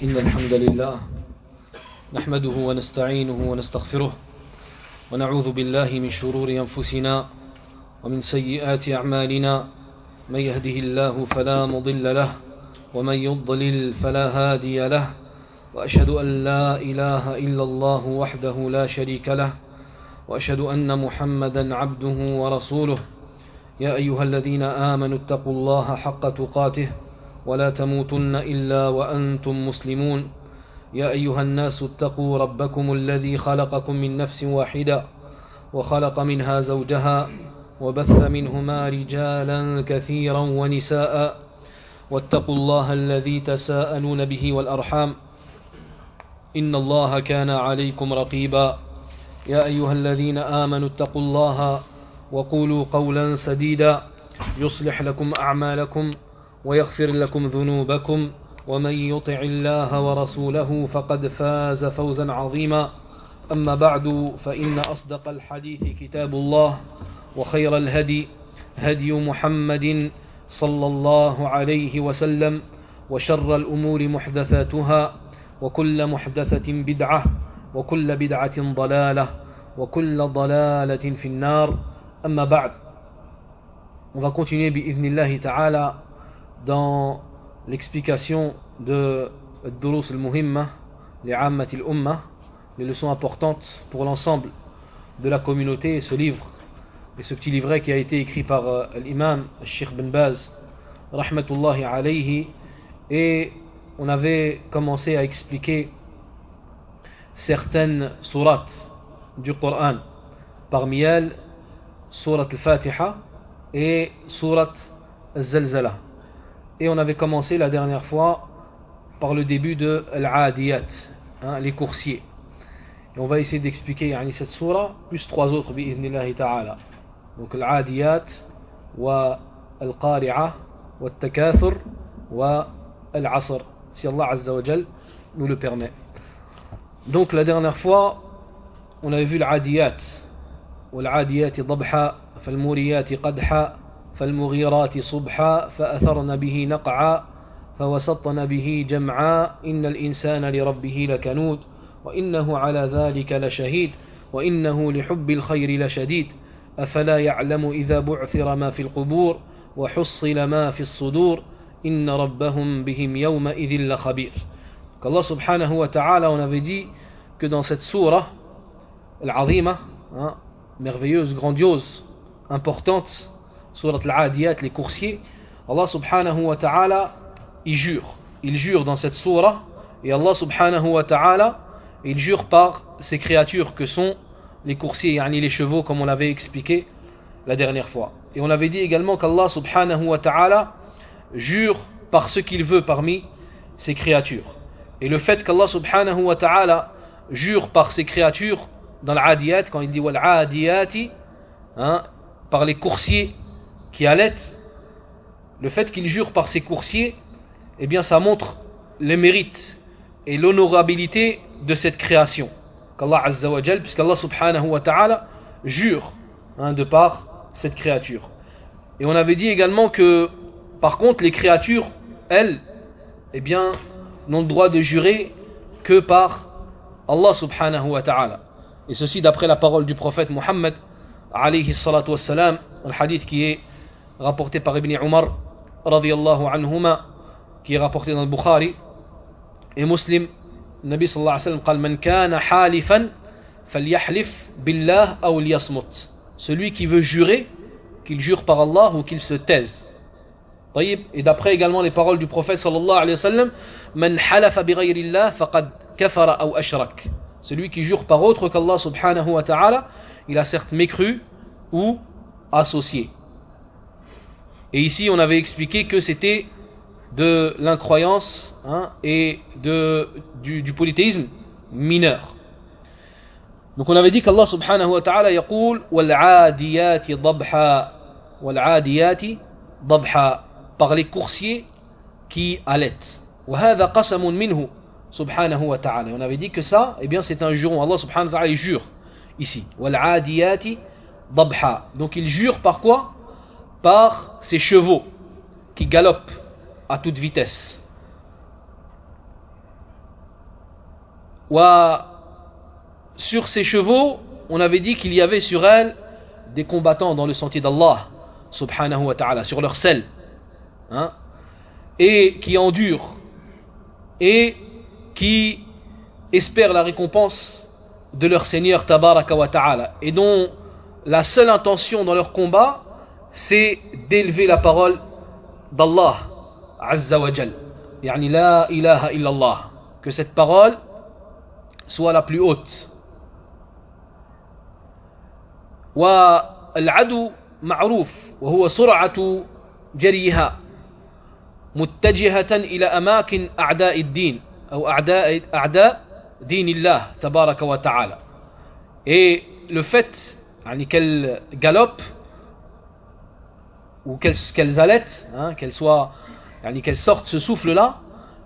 إن الحمد لله نحمده ونستعينه ونستغفره ونعوذ بالله من شرور أنفسنا ومن سيئات أعمالنا من يهده الله فلا مضل له ومن يضلل فلا هادي له وأشهد أن لا إله إلا الله وحده لا شريك له وأشهد أن محمدا عبده ورسوله يا أيها الذين آمنوا اتقوا الله حق تقاته ولا تموتن إلا وأنتم مسلمون يا أيها الناس اتقوا ربكم الذي خلقكم من نفس واحدة وخلق منها زوجها وبث منهما رجالا كثيرا ونساء واتقوا الله الذي تساءلون به والأرحام إن الله كان عليكم رقيبا يا أيها الذين آمنوا اتقوا الله وقولوا قولا سديدا يصلح لكم أعمالكم ويغفر لكم ذنوبكم ومن يطع الله ورسوله فقد فاز فوزا عظيما أما بعد فإن أصدق الحديث كتاب الله وخير الهدي هدي محمد صلى الله عليه وسلم وشر الأمور محدثاتها وكل محدثة بدعة وكل بدعة ضلالة وكل ضلالة في النار أما بعد. On va continuer bi'idhnillahi ta'ala dans l'explication de Durus al-Muhimma, les Ammat al-Ummah, les leçons importantes pour l'ensemble de la communauté, et ce livre, et ce petit livret qui a été écrit par l'imam Sheikh Ben Baz, rahmatullahi alayhi, et on avait commencé à expliquer certaines sourates du Coran, parmi elles, Surat al-Fatiha et Surat al-Zalzala. Et on avait commencé la dernière fois par le début de Al-Adiyat, les coursiers. Et on va essayer d'expliquer cette surah, plus trois autres, bi'idhnillahi ta'ala. Donc Al-Adiyat, wa Al-Qari'ah, wa Al-Takathur, wa Al-Asr, si Allah Azza wa Jal nous le permet. Donc la dernière fois, on avait vu Al-Adiyat, والعاديات ضبحا فالموريات قدحا فالمغيرات صبحا فأثرن به نقعا فوسطن به جمعا إن الإنسان لربه لكنود وإنه على ذلك لشهيد وإنه لحب الخير لشديد أفلا يعلم إذا بعثر ما في القبور وحصل ما في الصدور إن ربهم بهم يومئذ لخبير. qu'Allah subhanahu wa ta'ala, on avait dit que dans cette surah al-azima, merveilleuse, grandiose, importante, surat al-Adiyat, les coursiers, Allah subhanahu wa ta'ala, il jure dans cette surah, et Allah subhanahu wa ta'ala, il jure par ces créatures que sont les coursiers, les chevaux, comme on l'avait expliqué la dernière fois. Et on avait dit également qu'Allah subhanahu wa ta'ala jure par ce qu'il veut parmi ces créatures. Et le fait qu'Allah subhanahu wa ta'ala jure par ces créatures dans l'Adiyat, quand il dit Wal-Adiyati, par les coursiers qui allaitent, le fait qu'il jure par ces coursiers, eh bien ça montre les mérites et l'honorabilité de cette création qu'Allah Azza wa Jal, puisqu'Allah subhanahu wa ta'ala jure de par cette créature. Et on avait dit également que par contre les créatures, elles, eh bien n'ont le droit de jurer que par Allah subhanahu wa ta'ala. Et ceci d'après la parole du prophète Muhammad alayhi salatu wassalam, un hadith qui est rapporté par Ibn Umar radiyallahu anhuma, qui est rapporté dans le Bukhari et Muslim. Nabi sallallahu alayhi wa sallam قال من كان حالفا فليحلف بالله أو ليصمت. Celui qui veut jurer, qu'il jure par Allah ou qu'il se taise. Et d'après également les paroles du prophète sallallahu alayhi wa sallam, من حلف بغير الله فقد كفر أو أشرك. Celui qui jure par autre qu'Allah subhanahu wa ta'ala, il a certes mécru ou associé. Et ici, on avait expliqué que c'était de l'incroyance et du polythéisme mineur. Donc on avait dit qu'Allah subhanahu wa ta'ala yaqul wal-'adiyati dabha, wal-'adiyati dabha, par les coursiers qui allaitent. Wa hadha qasamun minhu subhanahu wa ta'ala. On avait dit que ça, eh bien c'est un juron. Allah subhanahu wa ta'ala il jure ici. Wal-'adiyati dabha. Donc il jure par quoi? Par ses chevaux qui galopent à toute vitesse. Sur ces chevaux, on avait dit qu'il y avait sur elles des combattants dans le sentier d'Allah subhanahu wa ta'ala, sur leur selle, hein, et qui endurent et qui espèrent la récompense de leur Seigneur tabaraka wa ta'ala, et dont la seule intention dans leur combat c'est d'élever la parole d'Allah azza wa jal, yani la ilaha illallah, que cette parole soit la plus haute. والعدو معروف وهو سرعة جريها متجهة إلى أماكن أعداء الدين أو أعداء دين الله تبارك وتعالى. Et le fait qu'elles galopent ou qu'elles allaitent, hein, qu'elles sortent ce souffle-là,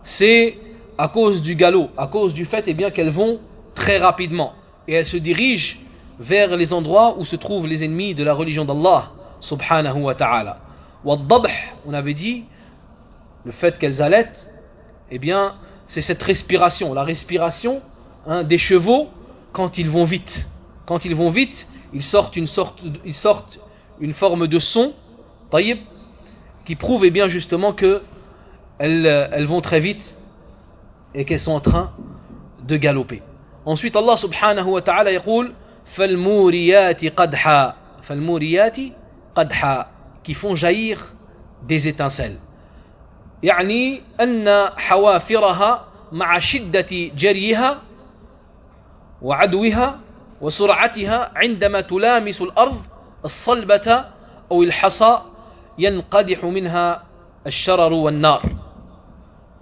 c'est à cause du galop, à cause du fait qu'elles vont très rapidement et elles se dirigent vers les endroits où se trouvent les ennemis de la religion d'Allah subhanahu wa ta'ala. Wad-dabh, on avait dit, le fait qu'elles allaitent, c'est cette respiration, la respiration, hein, des chevaux quand ils vont vite. Quand ils vont vite, ils sortent une forme de son, taïb, qui prouve justement que elles vont très vite et qu'elles sont en train de galoper. Ensuite, Allah subhanahu wa ta'ala yaqul فالموريات قدحا, فالموريات قدحا, qui font jaillir des étincelles. يعني أن حوافرها مع شدة جريها وعدوها وسرعتها عندما تلامس الأرض الصلبة أو الحصى ينقدح منها الشرر والنار.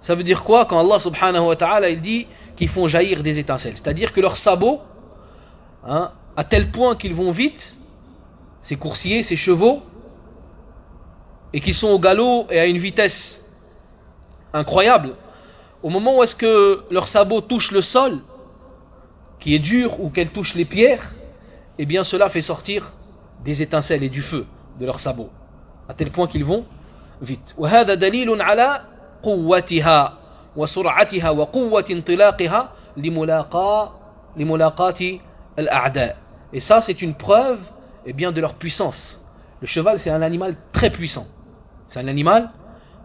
Ça veut dire quoi quand Allah subhanahu wa ta'ala il dit qu'ils font jaillir des étincelles? C'est-à-dire que leurs sabots, hein, à tel point qu'ils vont vite, ces coursiers, ces chevaux, et qu'ils sont au galop et à une vitesse incroyable, au moment où est-ce que leurs sabots touchent le sol, qui est dur, ou qu'elles touchent les pierres, cela fait sortir des étincelles et du feu de leurs sabots, à tel point qu'ils vont vite. وهذا دليل على قوتها وسرعتها وقوة انطلاقها لملاقاة الأعداء. Et ça c'est une preuve de leur puissance. Le cheval c'est un animal très puissant. C'est un animal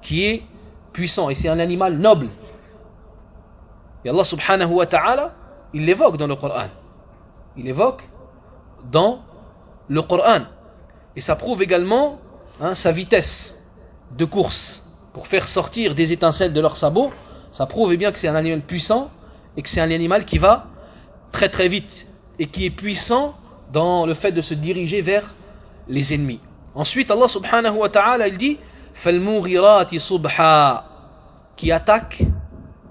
qui est puissant et c'est un animal noble. Et Allah subhanahu wa ta'ala, il l'évoque dans le Coran. Il l'évoque dans le Coran. Et ça prouve également, hein, sa vitesse de course pour faire sortir des étincelles de leurs sabots. Ça prouve que c'est un animal puissant et que c'est un animal qui va très très vite et qui est puissant dans le fait de se diriger vers les ennemis. Ensuite, Allah subhanahu wa ta'ala, il dit فَالْمُغِرَاتِ صُبْحًا, qui attaque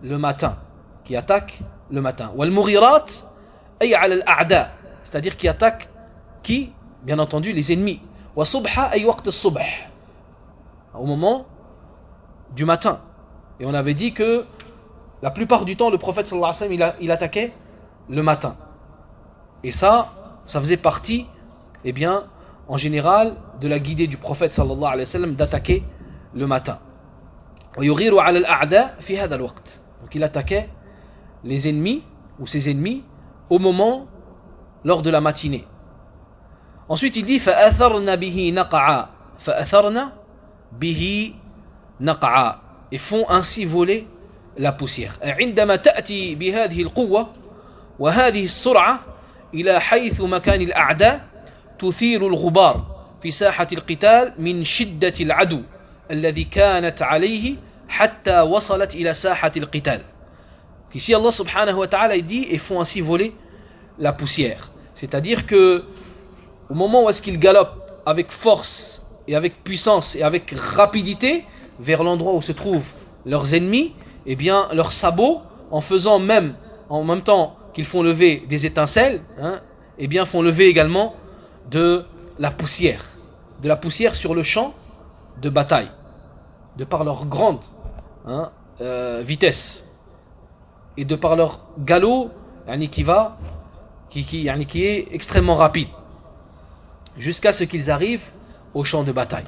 le matin. Qui attaque le matin. وَالْمُغِرَاتِ أي على الأعداء, c'est-à-dire qui attaque qui? Bien entendu, les ennemis. وَصُبْحًا أي وقت الصبح, au moment du matin. Et on avait dit que la plupart du temps, le prophète sallallahu alayhi wa sallam, il attaquait le matin. Et ça faisait partie, en général, de la guidée du prophète sallallahu alayhi wa sallam d'attaquer le matin. وَيُغِيرُ عَلَى الْأَعْدَاءِ فِي هَذَا الْوَقْتِ, donc il attaquait les ennemis ou ses ennemis au moment, lors de la matinée. Ensuite il dit فَأَثَرْنَ بِهِ نَقَعًا, فَأَثَرْنَ بِهِ نَقَعًا, et font ainsi voler la poussière. عندما تأتي بهذه القوة وهذه السرعة إلى حيث مكان الأعداء تثير الغبار في ساحة القتال من شدة العدو الذي كانت عليه حتى وصلت إلى ساحة القتال. Ici Allah subhanahu wa ta'ala il dit et font ainsi voler la poussière. C'est-à-dire que au moment où est-ce qu'ils galopent avec force et avec puissance et avec rapidité vers l'endroit où se trouvent leurs ennemis, leurs sabots, en même temps qu'ils font lever des étincelles, hein, font lever également de la poussière sur le champ de bataille, de par leur grande, hein, vitesse et de par leur galop, qui est extrêmement rapide, jusqu'à ce qu'ils arrivent au champ de bataille.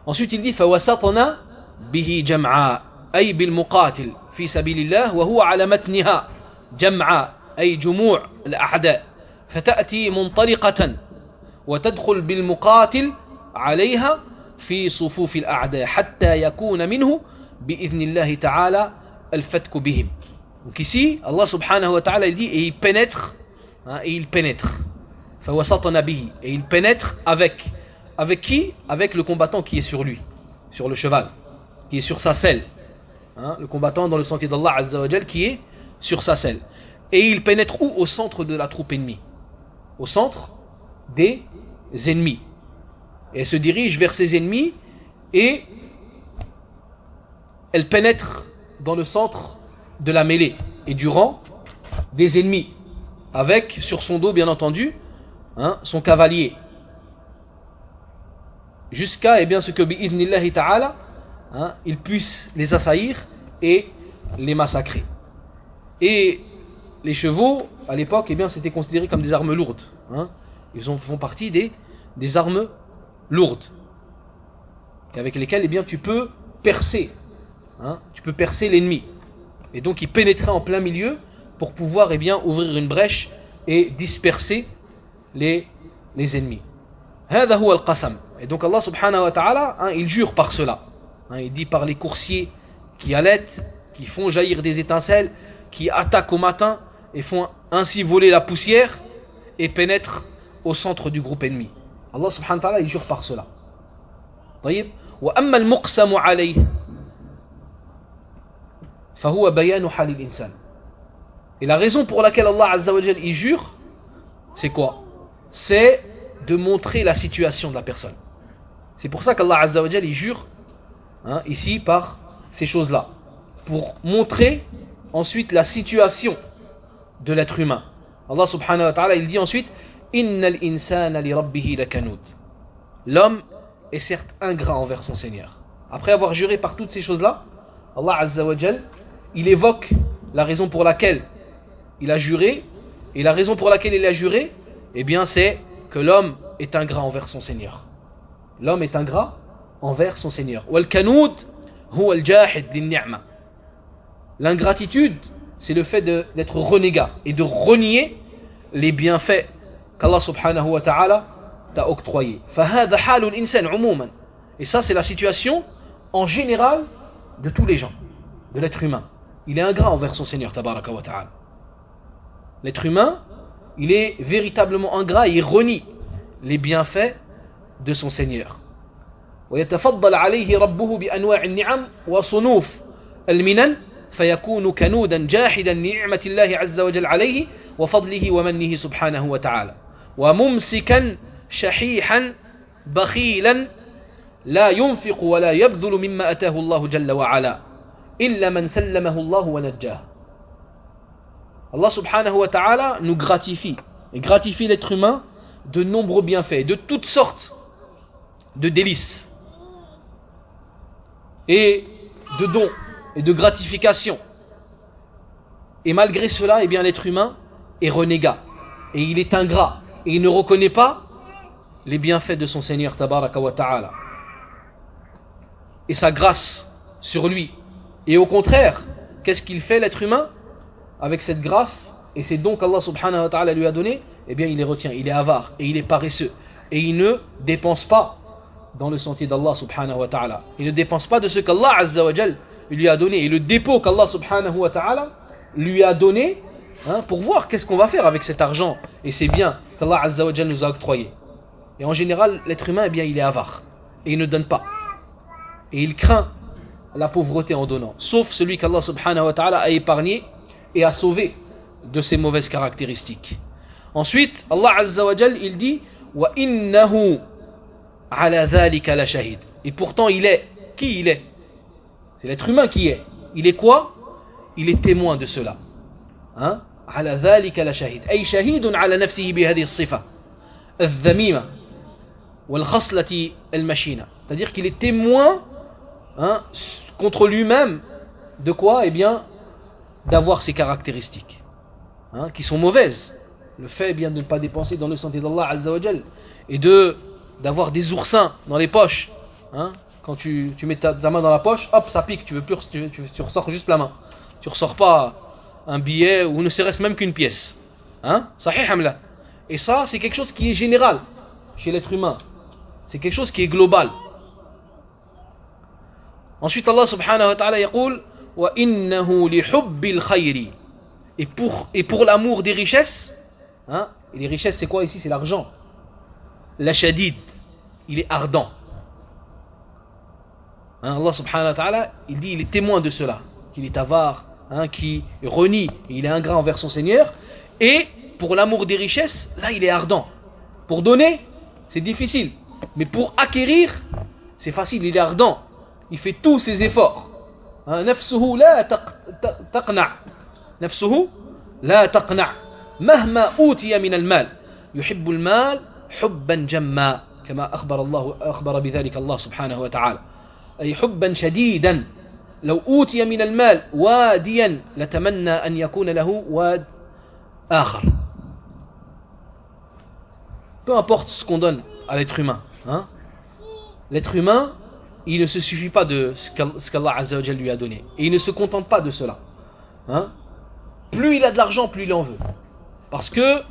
Ensuite il dit فَوَسَطْنَا بِهِ جَمْعًا أي بالمقاتل في سبيل الله وهو على متنها جمع أي جموع الأعداء فتأتي منطلقة وتدخل بالمقاتل عليها في صفوف الأعداء حتى يكون منه بإذن الله تعالى الفتك بهم. Donc ici, Allah subhanahu wa ta'ala il dit et il pénètre, hein, et il pénètre. فوسطنا به, et il pénètre avec qui? Avec le combattant qui est sur lui, sur le cheval, qui est sur sa selle. Hein, le combattant dans le sentier d'Allah Azza wa Jal qui est sur sa selle. Et il pénètre où? Au centre de la troupe ennemie. Au centre des ennemis. Et elle se dirige vers ses ennemis et elle pénètre dans le centre de la mêlée et du rang des ennemis. Avec sur son dos bien entendu, hein, son cavalier. Jusqu'à ce que bi'idhnillahi ta'ala, hein, il puisse les assaillir et les massacrer. Et les chevaux, à l'époque, c'était considéré comme des armes lourdes. Hein. Ils font partie des armes lourdes. Avec lesquelles tu peux percer. Hein, tu peux percer l'ennemi. Et donc il pénétrait en plein milieu pour pouvoir ouvrir une brèche et disperser les ennemis. هذا هو القسم. Et donc Allah subhanahu wa ta'ala, hein, il jure par cela. Hein, il dit par les coursiers qui allaitent, qui font jaillir des étincelles, qui attaquent au matin et font ainsi voler la poussière et pénètrent au centre du groupe ennemi. Allah subhanahu wa ta'ala, il jure par cela. طيب. وأما المقسم عليه فهو بيان حال الإنسان. Et la raison pour laquelle Allah Azza wa Jal il jure, c'est quoi? C'est de montrer la situation de la personne. C'est pour ça qu'Allah Azza wa Jal il jure, hein, ici par ces choses-là, pour montrer ensuite la situation de l'être humain. Allah subhanahu wa ta'ala il dit ensuite Innal insana li rabbihi lakanud. L'homme est certes ingrat envers son Seigneur. Après avoir juré par toutes ces choses-là, Allah Azza wa Jal il évoque la raison pour laquelle il a juré, et la raison pour laquelle il a juré, c'est que l'homme est ingrat envers son Seigneur. L'homme est ingrat envers son Seigneur. L'ingratitude, c'est le fait d'être renégat et de renier les bienfaits qu'Allah subhanahu wa ta'ala t'a octroyés. Et ça, c'est la situation en général de tous les gens, de l'être humain. Il est ingrat envers son Seigneur, tabaraka wa ta'ala. L'être humain, il est véritablement ingrat et il renie les bienfaits de son Seigneur. ويتفضل عليه ربه بأنواع النعم وصنوف المنن فيكون كنودا جاحدا لنعمة الله عز وجل عليه وفضله ومنه سبحانه وتعالى وممسكا شحيحا بخيلا لا ينفق ولا يبذل مما أتاه الله جل وعلا إلا من سلمه الله ونجاه. Allah subhanahu wa ta'ala nous gratifie et gratifie l'être humain de nombreux bienfaits, de toutes sortes de délices et de dons et de gratifications. Et malgré cela, l'être humain est renégat et il est ingrat et il ne reconnaît pas les bienfaits de son Seigneur tabaraka wa ta'ala et sa grâce sur lui. Et au contraire, qu'est-ce qu'il fait l'être humain avec cette grâce et ces dons qu'Allah subhanahu wa ta'ala lui a donnés? Il les retient, il est avare et il est paresseux et il ne dépense pas dans le sentier d'Allah subhanahu wa ta'ala. Il ne dépense pas de ce qu'Allah azza wa jal lui a donné et le dépôt qu'Allah subhanahu wa ta'ala lui a donné, hein, pour voir qu'est-ce qu'on va faire avec cet argent et ces biens qu'Allah azza wa jal nous a octroyés. Et en général, l'être humain, il est avare et il ne donne pas. Et il craint la pauvreté en donnant, sauf celui qu'Allah subhanahu wa ta'ala a épargné et a sauvé de ses mauvaises caractéristiques. Ensuite, Allah Azza wa Jal, il dit wa innahu ala dhalika la shahid. Et pourtant, il est qui il est? C'est l'être humain qui est. Il est quoi? Il est témoin de cela. Hein? Ala dhalika la shahid. Ay shahidun ala nafsihi bi hadhihi as-sifa al-dhamima wal khaslati al-mashina. C'est-à-dire qu'il est témoin, hein, contre lui-même de quoi? D'avoir ces caractéristiques, hein, qui sont mauvaises. Le fait de ne pas dépenser dans le sentier d'Allah Azza wa Jal et d'avoir des oursins dans les poches, hein. Quand tu mets ta main dans la poche, hop, ça pique, tu ressors juste la main, tu ressors pas un billet ou ne serait-ce même qu'une pièce. Hein? Sahih hamla. Et ça, c'est quelque chose qui est général chez l'être humain. C'est quelque chose qui est global. Ensuite, Allah subhanahu wa ta'ala yaqul wa innahu li hubbil khayri. Et pour l'amour des richesses, hein? Et les richesses, c'est quoi ici? C'est l'argent. La shadid, il est ardent. Hein, Allah subhanahu wa ta'ala, il dit, il est témoin de cela, qu'il est avare, hein, qui renie, il est ingrat envers son Seigneur. Et pour l'amour des richesses, là il est ardent. Pour donner, c'est difficile. Mais pour acquérir, c'est facile, il est ardent. Il fait tous ses efforts. Nafsuhu la taqna'. Nafsuhu la taqna'. Mahma utiya min al-mal. Yuhibbu al-mal hubban jamma. Kama akhbara bidhalika Allah subhanahu wa ta'ala. أي حبا شديدا لو أوتي من المال واديا لتمنى أن يكون له واد آخر. Peu importe ce qu'on donne à l'être humain, hein? L'être humain, il ne se suffit pas de ce qu'Allah Azza wa Jal lui a donné. Et il ne se contente pas de cela. Hein? Plus il a de l'argent, plus il en veut. Parce que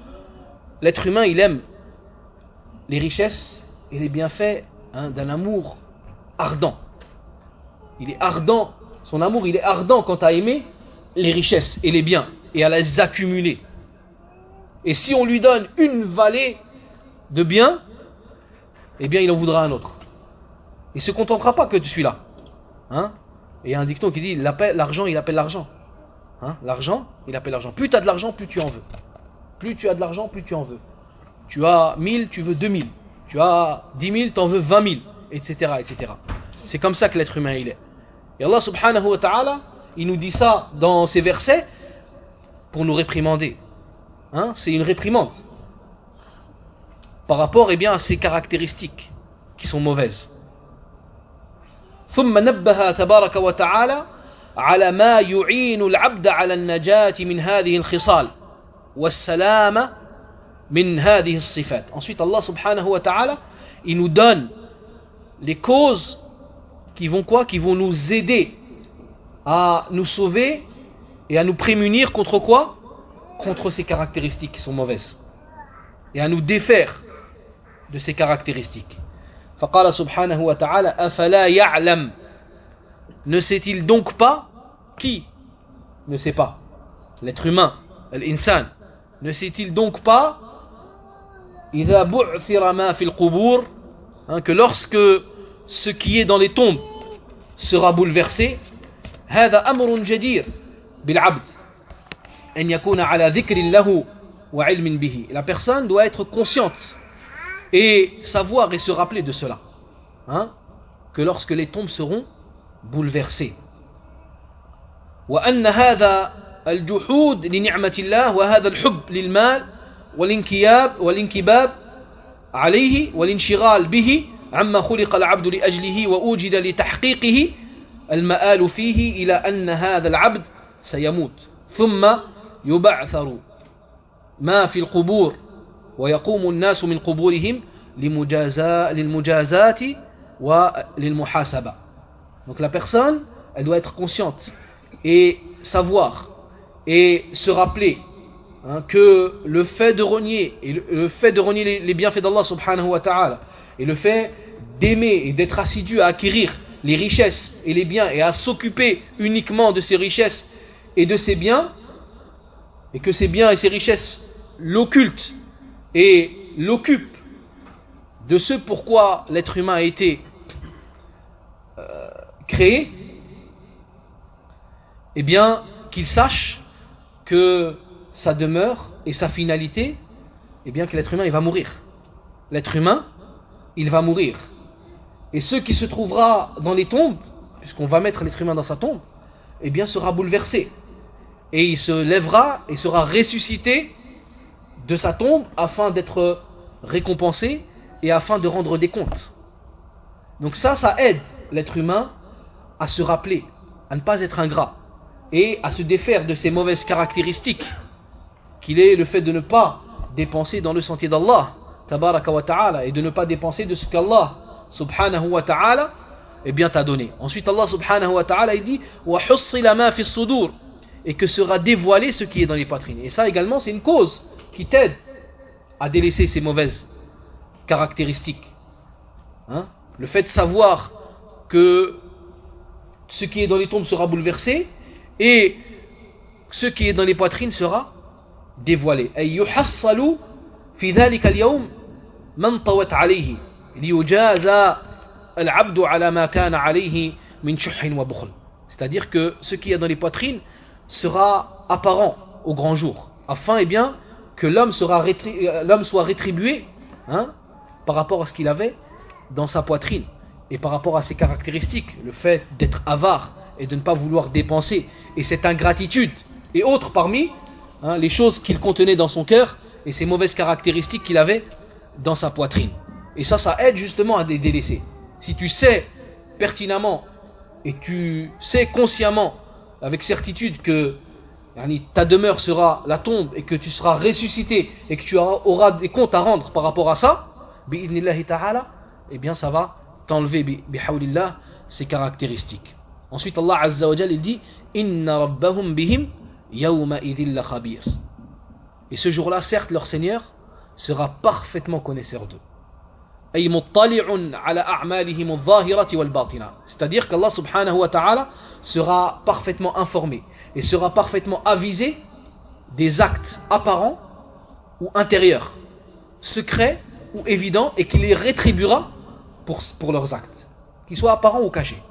l'être humain, il aime les richesses et les bienfaits, hein, d'un amour ardent. Il est ardent, son amour il est ardent quant à aimer les richesses et les biens et à les accumuler. Et si on lui donne une vallée de biens, eh bien il en voudra un autre. Il ne se contentera pas que de celui-là. Hein? Et il y a un dicton qui dit l'argent il appelle l'argent. Hein? L'argent il appelle l'argent. Plus tu as de l'argent, plus tu en veux. Plus tu as de l'argent, plus tu en veux. Tu as 1000, tu veux 2000. Tu as 10 000, tu en veux 20 000, etc., etc. C'est comme ça que l'être humain il est. Et Allah subhanahu wa ta'ala, il nous dit ça dans ces versets pour nous réprimander. Hein? C'est une réprimande par rapport, eh bien, à ces caractéristiques qui sont mauvaises. ثم نبه تبارك وتعالى على ما يعين العبد على النجاة من هذه الخصال والسلامة من هذه الصفات. Ensuite, Allah subhanahu wa ta'ala, il nous donne les causes qui vont quoi? Qui vont nous aider à nous sauver et à nous prémunir contre quoi? Contre ces caractéristiques qui sont mauvaises. Et à nous défaire de ces caractéristiques. فقال سبحانه وتعالى أفلا يعلم. Ne sait-il donc pas? Qui ne sait pas? L'être humain, l'insan. Ne sait-il donc pas إذا بعثر ما في القبور, que lorsque ce qui est dans les tombes sera bouleversé, هذا أمر جدير بالعبد أن يكون على ذكر له وعلم به. La personne doit être consciente et savoir et se rappeler de cela, hein? Que lorsque les tombes seront bouleversées. وأن هذا الجحود لنعمة الله وهذا الحب للمال والانكباب عليه والانشغال به عما خلق العبد لأجله وأوجد لتحقيقه المآل فيه إلى أن هذا العبد سيموت ثم يبعثر ما في القبور ويقوم الناس من قبورهم للمجازات وللمحاسبة. Donc la personne, elle doit être consciente et savoir et se rappeler, hein, que le fait de renier et le fait de renier les bienfaits d'Allah subhanahu wa ta'ala et le fait d'aimer et d'être assidu à acquérir les richesses et les biens et à s'occuper uniquement de ces richesses et de ces biens, et que ces biens et ces richesses l'occultent et l'occupent de ce pourquoi l'être humain a été créé, eh bien qu'il sache que sa demeure et sa finalité, eh bien que l'être humain il va mourir. L'être humain il va mourir. Et ce qui se trouvera dans les tombes, puisqu'on va mettre l'être humain dans sa tombe, eh bien sera bouleversé. Et il se lèvera et sera ressuscité de sa tombe afin d'être récompensé et afin de rendre des comptes. Donc ça aide l'être humain à se rappeler, à ne pas être ingrat et à se défaire de ses mauvaises caractéristiques, qu'il est le fait de ne pas dépenser dans le sentier d'Allah tabaraka wa ta'ala et de ne pas dépenser de ce qu'Allah subhanahu wa ta'ala, eh bien t'a donné. Ensuite Allah subhanahu wa ta'ala il dit wa hussila ma fi as-sudur, et que sera dévoilé ce qui est dans les poitrines. Et ça également, c'est une cause qui t'aide à délaisser ces mauvaises caractéristiques. Hein? Le fait de savoir que ce qui est dans les tombes sera bouleversé et ce qui est dans les poitrines sera dévoilé. Ay yuhassalu fi dhalika al-yawm man tawat alayhi liyujaza al-'abdu 'ala ma kana alayhi min shuhhin wa bukhl. C'est-à-dire que ce qui est dans les poitrines sera apparent au grand jour, afin bien que l'homme soit rétribué, hein, par rapport à ce qu'il avait dans sa poitrine et par rapport à ses caractéristiques, le fait d'être avare et de ne pas vouloir dépenser, et cette ingratitude et autres parmi, hein, les choses qu'il contenait dans son cœur et ces mauvaises caractéristiques qu'il avait dans sa poitrine. Et ça aide justement à les délaisser. Si tu sais pertinemment et tu sais consciemment avec certitude que ta demeure sera la tombe et que tu seras ressuscité et que tu auras des comptes à rendre par rapport à ça, bi'idnillahi ta'ala, eh bien ça va t'enlever bihawlillah ces caractéristiques. Ensuite Allah Azza wa Jal il dit inna rabbahum bihim yawma idhil la khabir. Et ce jour-là, certes, leur Seigneur sera parfaitement connaisseur d'eux. Ay muttali'un ala a'malihim adh-dhahirati wal batina. C'est-à-dire qu'Allah subhanahu wa ta'ala sera parfaitement informé et sera parfaitement avisé des actes apparents ou intérieurs, secrets ou évidents, et qu'il les rétribuera pour leurs actes, qu'ils soient apparents ou cachés.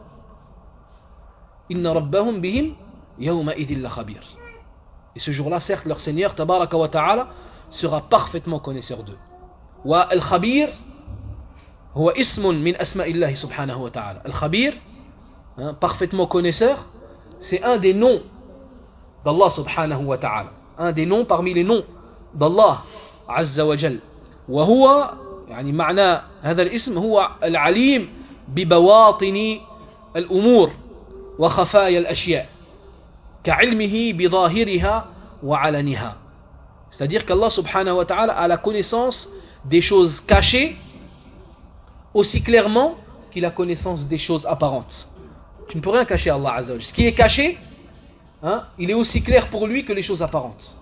Inna rabbahum bihim yawma idhil la khabir. Et ce jour-là, certes, leur Seigneur tabaraka wa ta'ala sera parfaitement connaisseur d'eux. Wa al-khabir huwa ismun min asma'illahi subhanahu wa ta'ala. Al-khabir, hein, parfaitement connaisseur, c'est un des noms d'Allah subhanahu wa ta'ala, un des noms parmi les noms d'Allah azza wa jal. Wa huwa, يعني معنى هذا الاسم هو العليم ببواطن الأمور وخفايا الأشياء كعلمه بظاهرها وعلنها. C'est-à-dire qu'Allah subhanahu wa ta'ala a la connaissance des choses cachées aussi clairement qu'il a connaissance des choses apparentes. Tu ne peux rien cacher à Allah azza wa jal. Ce qui est caché, hein, il est aussi clair pour lui que les choses apparentes.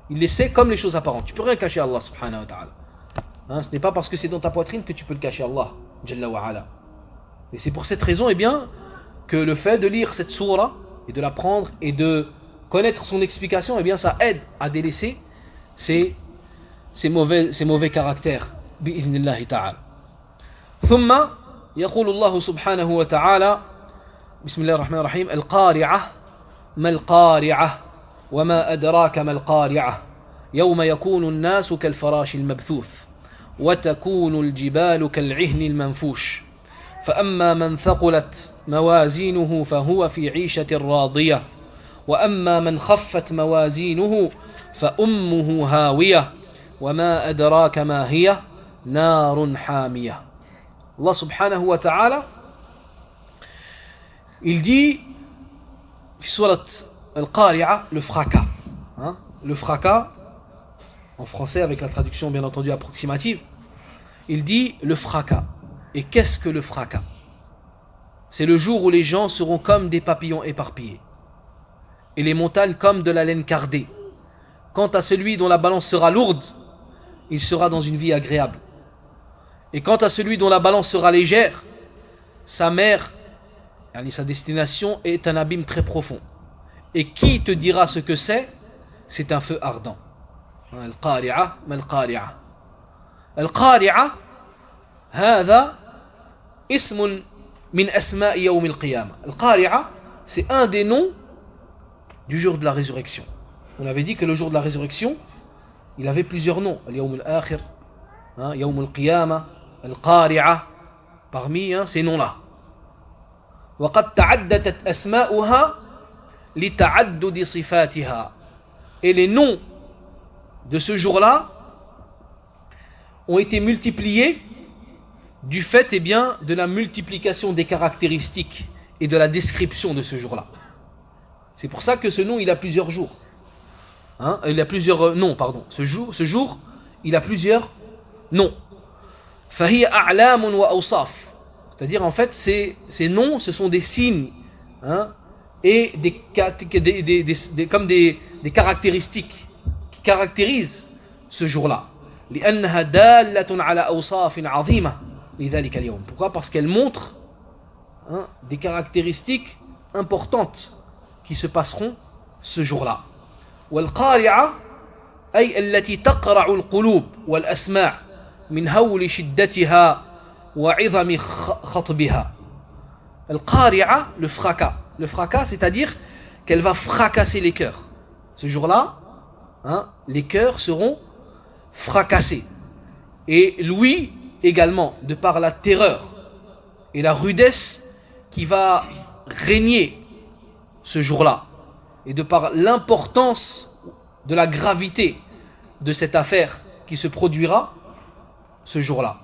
Il les sait comme les choses apparentes. Tu ne peux rien cacher à Allah subhanahu wa ta'ala. Hein, ce n'est pas parce que c'est dans ta poitrine que tu peux le cacher à Allah Jalla wa ala. Et c'est pour cette raison, eh bien, que le fait de lire cette sourate et de l'apprendre et de connaître son explication, eh bien, ça aide à délaisser ces mauvais caractères. Bi'idhnillahi ta'ala. ثم يقول الله سبحانه وتعالى بسم الله الرحمن الرحيم القارعة ما القارعة وما أدراك ما القارعة يوم يكون الناس كالفراش المبثوث وتكون الجبال كالعهن المنفوش فأما من ثقلت موازينه فهو في عيشة راضية وأما من خفت موازينه فأمه هاوية وما أدراك ما هي نار حامية. Allah subhanahu wa ta'ala, il dit, surat al-Qari'a, le fracas. Hein? Le fracas, en français avec la traduction bien entendu approximative, il dit le fracas. Et qu'est-ce que le fracas? C'est le jour où les gens seront comme des papillons éparpillés et les montagnes comme de la laine cardée. Quant à celui dont la balance sera lourde, il sera dans une vie agréable. Et quant à celui dont la balance sera légère, sa mère, sa destination est un abîme très profond. Et qui te dira ce que c'est? C'est un feu ardent. Al-Qari'a, mal-Qari'a. Al-Qari'a, هذا اسم من أسماء يوم القيامة. Al-Qari'a, c'est un des noms du jour de la résurrection. On avait dit que le jour de la résurrection, il avait plusieurs noms. Al-Yawm al-Akhir, Yawm al-Qiyamah, Al-Qari'a, parmi ces noms-là. وقد تعددت أسماؤها لتعدد صفاتها. Et les noms de ce jour-là ont été multipliés du fait, eh bien, de la multiplication des caractéristiques et de la description de ce jour-là. C'est pour ça que ce nom, il a plusieurs jours. Hein? Il a plusieurs noms, pardon. Ce jour, il a plusieurs noms. فهي أعلام وأوصاف. C'est-à-dire, en fait, ces noms, ce sont des signes, hein, et des caractéristiques qui caractérisent ce jour-là. لأنها دالة على أوصاف عظيمة لذلك اليوم. Pourquoi? Parce qu'elle montre des caractéristiques importantes qui se passeront ce jour-là. والقارعة أي التي تقرع القلوب والأسماع من هول شدتها وعظم خطبها. القارعة, le fracas. Le fracas, c'est-à-dire qu'elle va fracasser les cœurs. Ce jour-là, les cœurs seront fracassés. Et l'ouïe également, de par la terreur et la rudesse qui va régner ce jour-là, et de par l'importance de la gravité de cette affaire qui se produira ce jour-là.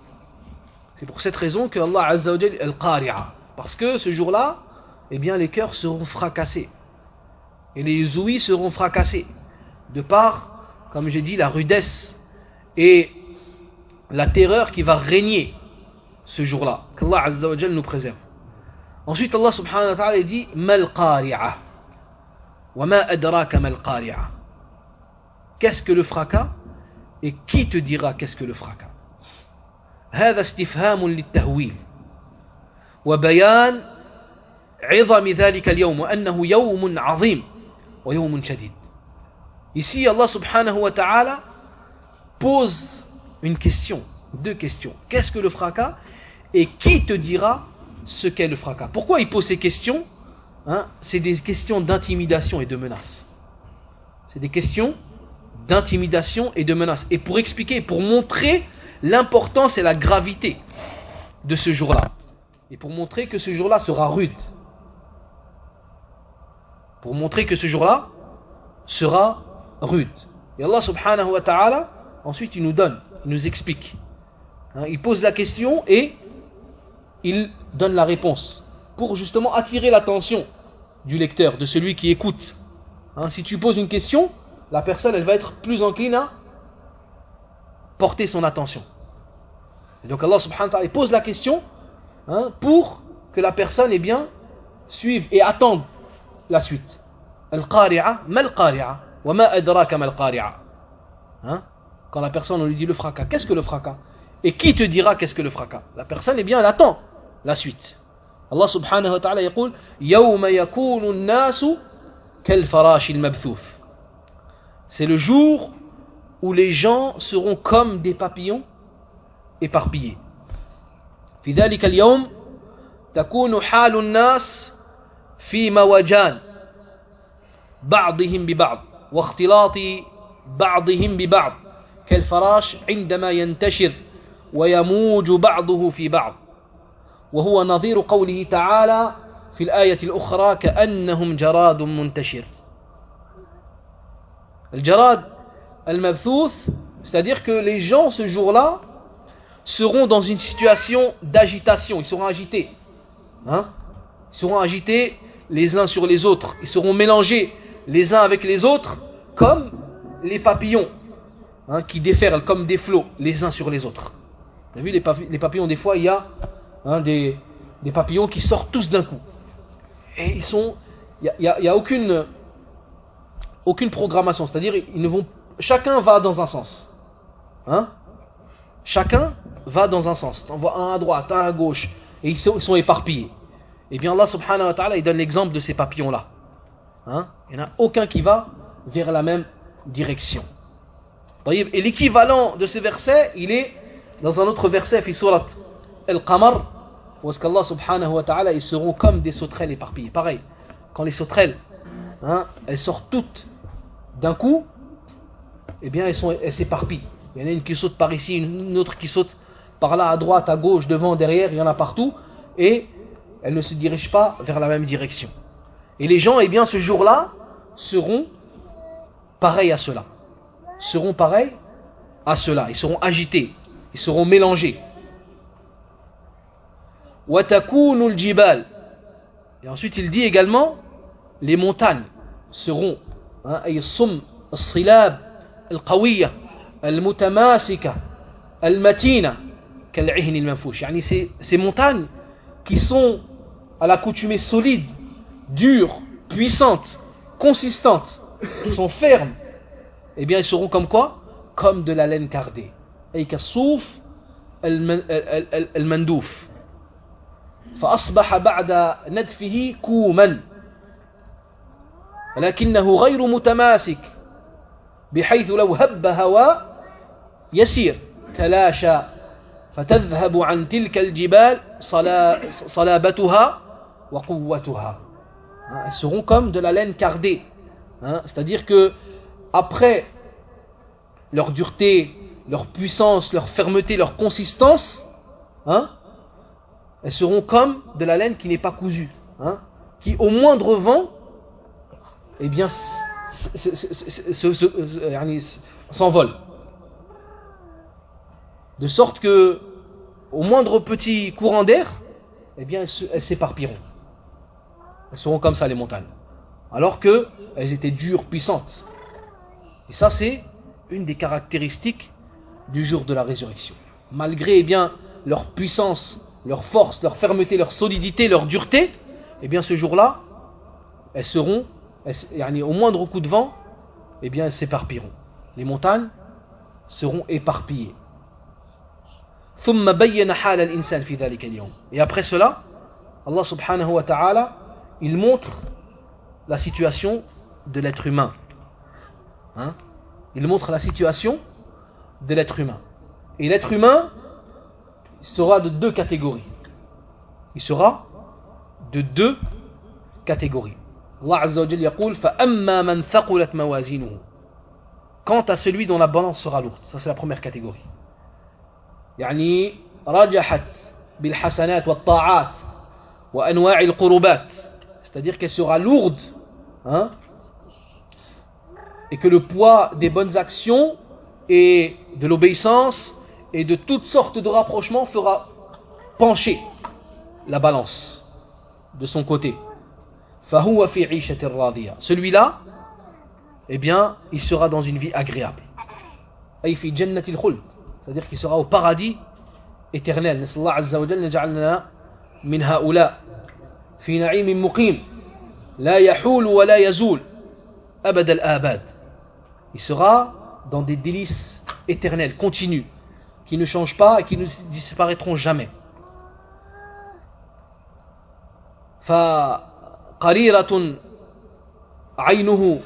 C'est pour cette raison que Allah Azza wa Jal al-Qari'a, parce que ce jour-là, eh bien les cœurs seront fracassés et les ouïes seront fracassés de par, comme j'ai dit, la rudesse et la terreur qui va régner ce jour-là. Qu'Allah Azza wa Jal nous préserve. Ensuite, Allah subhanahu wa ta'ala dit Mal qari'a wa ma adraka mal qari'a. Qu'est-ce que le fracas et qui te dira qu'est-ce que le fracas? هذا استفهام للتهويل وبيان عظم ذلك اليوم وأنه يوم عظيم ويوم شديد. Ici, Allah subhanahu wa ta'ala pose une question, deux questions. Qu'est-ce que le fracas et qui te dira ce qu'est le fracas? Pourquoi il pose ces questions? C'est des questions d'intimidation et de menace. C'est des questions d'intimidation et de menace. Et pour expliquer, pour montrer l'importance et la gravité de ce jour-là. Et pour montrer que ce jour-là sera rude. Pour montrer que ce jour-là sera rude. Et Allah subhanahu wa ta'ala, ensuite il nous donne, il nous explique. Il pose la question et il donne la réponse. Pour justement attirer l'attention du lecteur, de celui qui écoute. Si tu poses une question, la personne elle va être plus encline à porter son attention. Et donc Allah subhanahu wa ta'ala pose la question pour que la personne eh bien, suive et attende la suite. Al-Qari'a, mal Qari'a, wa ma adraka mal Qari'a. Quand la personne on lui dit le fracas, qu'est-ce que le fracas? Et qui te dira qu'est-ce que le fracas? La personne eh bien, elle attend la suite. Allah subhanahu wa ta'ala يقول يوم يكون الناس كالفراش المبثوث. C'est le jour où les gens seront comme des papillons éparpillés. في ذلك اليوم تكون حال الناس في موجان بعضهم ببعض واختلاط بعضهم ببعض كالفراش عندما ينتشر ويموج بعضه في بعض وهو نظير قوله تعالى في الآية الأخرى كأنهم جراد منتشر. الجراد المبثوث, c'est-à-dire que les gens ce jour-là seront dans une situation d'agitation, ils seront agités. Ils seront agités les uns sur les autres, ils seront mélangés les uns avec les autres comme les papillons qui déferlent comme des flots les uns sur les autres. Vous avez vu les papillons, des fois il y a des papillons qui sortent tous d'un coup. Et ils sont, il y a aucune programmation, c'est-à-dire ils ne vont, chacun va dans un sens. Chacun va dans un sens. On voit un à droite, un à gauche, et ils sont éparpillés. Et bien Allah subhanahu wa ta'ala il donne l'exemple de ces papillons-là. Il n'y en a aucun qui va vers la même direction. Et l'équivalent de ce verset, il est dans un autre verset, fi surat Al-Qamar, où est-ce qu'Allah subhanahu wa ta'ala, ils seront comme des sauterelles éparpillées. Pareil, quand les sauterelles, elles sortent toutes d'un coup, eh bien elles s'éparpillent. Il y en a une qui saute par ici, une autre qui saute par là, à droite, à gauche, devant, derrière, il y en a partout, et elles ne se dirigent pas vers la même direction. Et les gens, eh bien, ce jour-là, seront pareils à cela. Seront pareils à cela. Ils seront agités, ils seront mélangés. وَتَكُونُ الْجِبَالِ. Et ensuite, il dit également, les montagnes seront, أي الصم الصلاب القوية المتماسكة المتينة كالعهن المنفوش. يعني ces montagnes qui sont à l'accoutumée solide, dures, puissantes, consistantes, qui sont fermes, eh bien, ils seront comme quoi? Comme de la laine cardée. Et kassouf al-mandouf. فأصبح بعد ندفه كوما لكنه غير متماسك بحيث لو هب هواء يسير تلاشى فتذهب عن تلك الجبال صلابتها وقوتها. Elles seront comme de la laine cardée. C'est-à-dire que après leur dureté, leur puissance, leur fermeté, leur consistance, elles seront comme de la laine qui n'est pas cousue, qui au moindre vent, eh bien, s'envole. De sorte que, au moindre petit courant d'air, eh bien, elles s'éparpilleront. Elles seront comme ça, les montagnes. Alors qu'elles étaient dures, puissantes. Et ça, c'est une des caractéristiques du jour de la résurrection. Malgré, eh bien, leur puissance, leur force, leur fermeté, leur solidité, leur dureté, eh bien, ce jour-là, elles seront, au moindre coup de vent, eh bien, elles s'éparpilleront. Les montagnes seront éparpillées. Et après cela, Allah subhanahu wa ta'ala, il montre la situation de l'être humain. Il montre la situation de l'être humain. Et l'être humain sera de deux catégories. Il sera de deux catégories. Allah Azza wa Jalla yaqul فَأَمَّا مَنْ ثَقُلَتْ مَوَازِينُهُ. Quant à celui dont la balance sera lourde. Ça, c'est la première catégorie. يعني رجحت بالحسنات والطاعات وأنواع القربات. C'est-à-dire qu'elle sera lourde, et que le poids des bonnes actions et de l'obéissance et de toutes sortes de rapprochements fera pencher la balance de son côté. فَهُوَ فِي عِيشَةٍ رَاضِيَةٍ. Celui-là, eh bien, il sera dans une vie agréable. أي في جنة الخلد. C'est-à-dire qu'il sera au paradis éternel. نسأل الله عز وجل نجعلنا من هؤلاء في نعيم مقيم لا يحول ولا يزول أبد الآباد. Il sera dans des délices éternelles, continues, qui ne changent pas et qui ne disparaîtront jamais. فقريرة عينه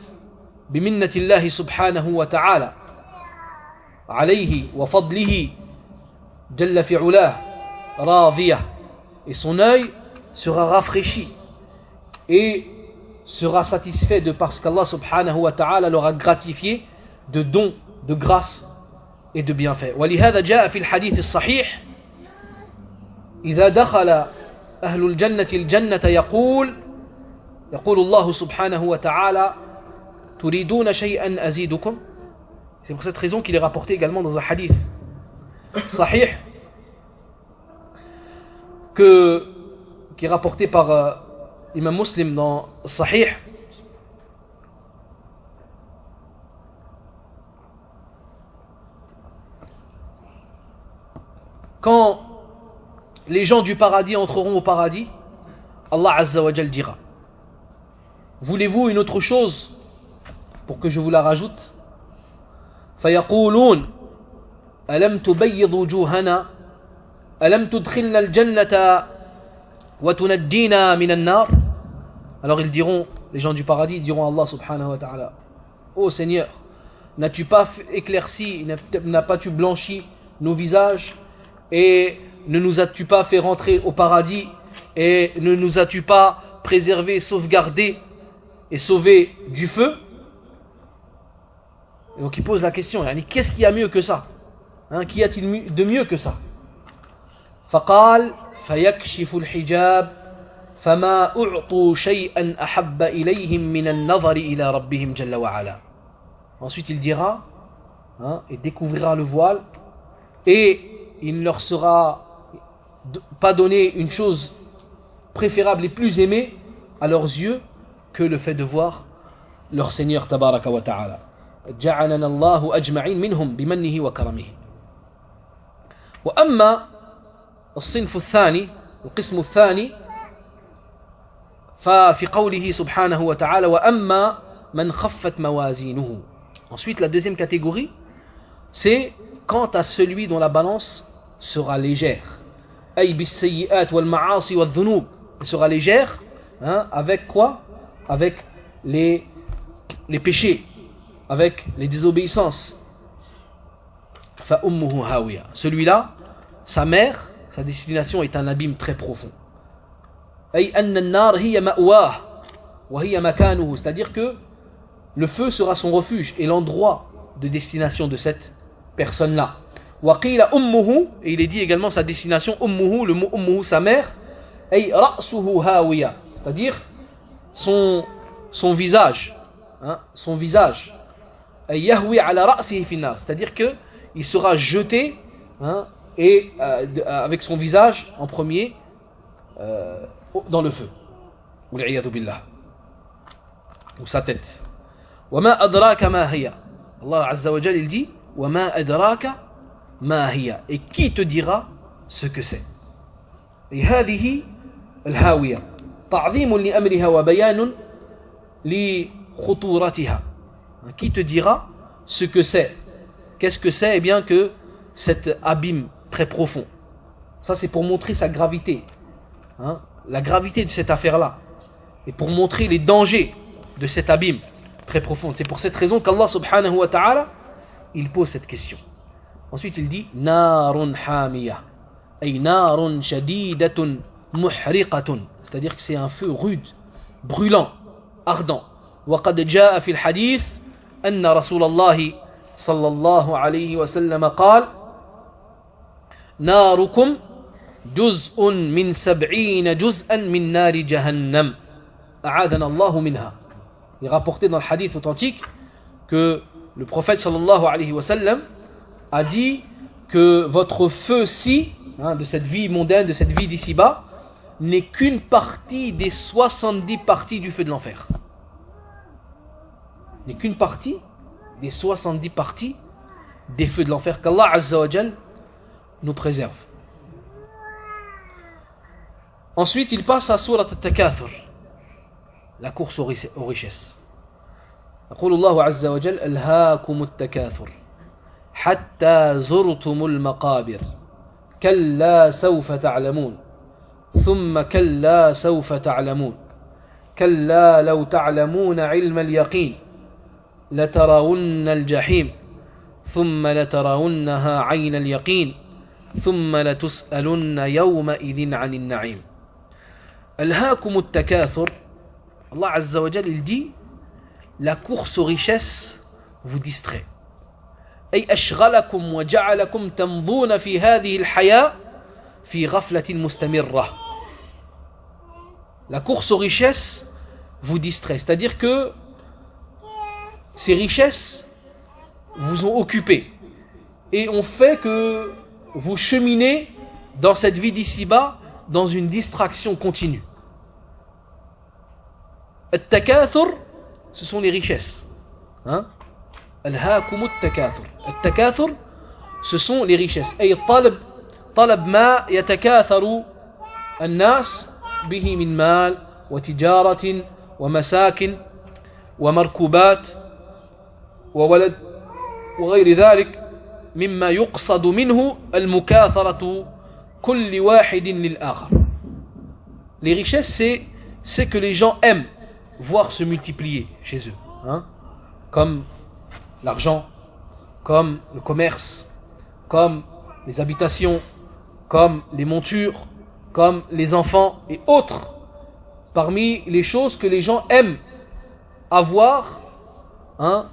بمنة الله سبحانه وتعالى عليه وفضله جل في علاه راضية. Et son œil sera rafraîchi et sera satisfait de parce qu'Allah subhanahu wa ta'ala l'aura gratifié de dons, de grâces et de bienfaits. ولهذا جاء في الحديث الصحيح إذا دخل أهل الجنة الجنة يقول الله سبحانه وتعالى تريدون شيئا أزيدكم. C'est pour cette raison qu'il est rapporté également dans un hadith sahih qui est rapporté par Imam Muslim dans Sahih. Quand les gens du paradis entreront au paradis, Allah Azza wa Jal dira: voulez-vous une autre chose pour que je vous la rajoute? فيقولون ألم تبيض وجوهنا ألم تدخلنا الجنة وتنجينا من النار. Alors ils diront, les gens du paradis diront à Allah subhanahu wa ta'ala: ô Seigneur, n'as-tu pas éclairci, n'as pas tu blanchi nos visages, et ne nous as-tu pas fait rentrer au paradis, et ne nous as-tu pas préservé, sauvegardé et sauvé du feu? Et donc il pose la question, qu'est-ce qu'il y a mieux que ça? Qu'y a-t-il de mieux que ça? فقال فيكشف الحجاب فما أعطوا شيئا أحب إليهم من النظر إلى ربهم جل وعلا. Ensuite il dira, et découvrira le voile, et il ne leur sera pas donné une chose préférable et plus aimée à leurs yeux que le fait de voir leur Seigneur tabaraka wa ta'ala. جعلنا الله أجمعين منهم بمنه وكرمه. وأما الصنف الثاني، القسم الثاني، ففي قوله سبحانه وتعالى وأما من خفت موازينه. Ensuite, la deuxième catégorie, c'est quant à celui dont la balance sera légère. أي بالسيئات والمعاصي والذنوب. Elle sera légère, hein, avec quoi? Avec les péchés, avec les désobéissances. فأمه هاوية. Celui-là, sa mère, sa destination est un abîme très profond. أي أن النار هي مأواه وهي مكانه. C'est-à-dire que le feu sera son refuge et l'endroit de destination de cette personne-là. وقيل أمه, et il est dit également sa destination, أمه, le mot أمه, sa mère, أي رأسه هاوية, c'est-à-dire son visage, hein, son visage, أي يهوي على رأسه في النار, c'est-à-dire que il sera jeté, hein, et avec son visage en premier dans le feu, والعياذ بالله, ou sa tête. وما أدراك ما هي. Allah Azza wa Jal il dit وما أدراك ما هي, et qui te dira ce que c'est. Et هذه الهاوية تعظيم لأمرها وبيان لخطورتها. Qui te dira ce que c'est. Qu'est-ce que c'est? Eh bien que cet abîme très profond. Ça c'est pour montrer sa gravité, hein, la gravité de cette affaire-là, et pour montrer les dangers de cet abîme très profond. C'est pour cette raison qu'Allah subhanahu wa ta'ala il pose cette question. Ensuite il dit narun hamiya, ay narun shadidatun muhriqatun, c'est-à-dire que c'est un feu rude, brûlant, ardent. وقد جاء في الحديث أن رسول الله صلى الله عليه وسلم قال ناركم جزء من 70 جزءا من نار جهنم أعاذنا الله منها. Il est rapporté dans le hadith authentique que le prophète sallallahu alayhi wa sallam a dit que votre feu-ci, hein, de cette vie mondaine, de cette vie d'ici-bas, n'est qu'une partie des 70 parties du feu de l'enfer. N'est qu'une partie des 70 parties des feux de l'enfer, qu'Allah Azza wa Jal nous préserve. Ensuite, il passe à Surat al-Takathur, la course aux richesses. يقول الله عز وجل ألهاكم التكاثر حتى زرتم المقابر كلا سوف تعلمون ثم كلا سوف تعلمون كلا لو تعلمون علم اليقين لترون الجحيم ثم لترونها عين اليقين ثم لتسألن يومئذ عن النعيم. ألهاكم التكاثر. Allah Azza wa Jal il dit la course aux richesses vous distrait. أي أشغلكم وجعلكم تمضون في هذه الحياة في غفلة مستمرة. La course aux richesses vous distrait, c'est-à-dire que ces richesses vous ont occupé et ont fait que vous cheminez dans cette vie d'ici-bas dans une distraction continue. Al-takathur, ce sont les richesses. Hein? Al-haakum al-takathur. Al-takathur, ce sont les richesses. Ay talab ma yatakatharu الناس به من مال وتجارة ومساكن ومركوبات وولد وغير ذلك مما يقصد منه المكاثرة كل واحد للآخر. Les richesses, c'est que les gens aiment voir se multiplier chez eux, hein? Comme l'argent, comme le commerce, comme les habitations, comme les montures, comme les enfants et autres, parmi les choses que les gens aiment avoir, hein,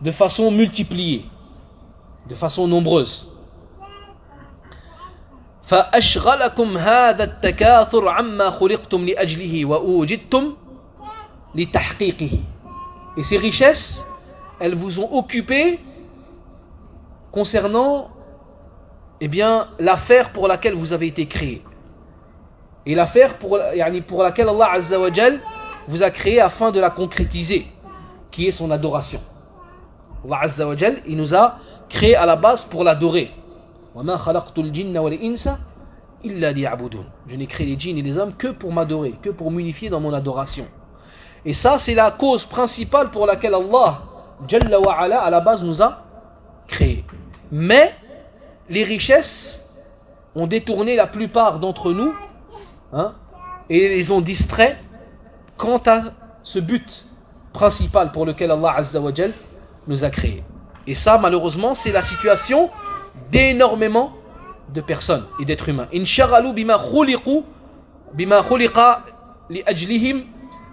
de façon multipliée, de façon nombreuse. فأشغلكم هذا التكاثر عما خلقتم لأجله وأوجدتم لتحقيقه. Et ces richesses, elles vous ont occupé concernant, eh bien, l'affaire pour laquelle vous avez été créé. Et l'affaire pour laquelle Allah Azza wa Jal vous a créé afin de la concrétiser, qui est son adoration. Allah Azza wa Jal, il nous a créé à la base pour l'adorer. وَمَا خَلَقْتُ الْجِنَّ وَالْإِنسَ إِلَّا لِيَعْبُدُونَ. Je n'ai créé les djinns et les hommes que pour m'adorer, que pour m'unifier dans mon adoration. Et ça, c'est la cause principale pour laquelle Allah, Jalla wa ala, à la base nous a créés. Mais les richesses ont détourné la plupart d'entre nous, et les ont distraits quant à ce but principal pour lequel Allah Azza wa Jal nous a créés. Et ça, malheureusement, c'est la situation d'énormément de personnes et d'êtres humains. Inshaghalu bima khuliqa li ajlihim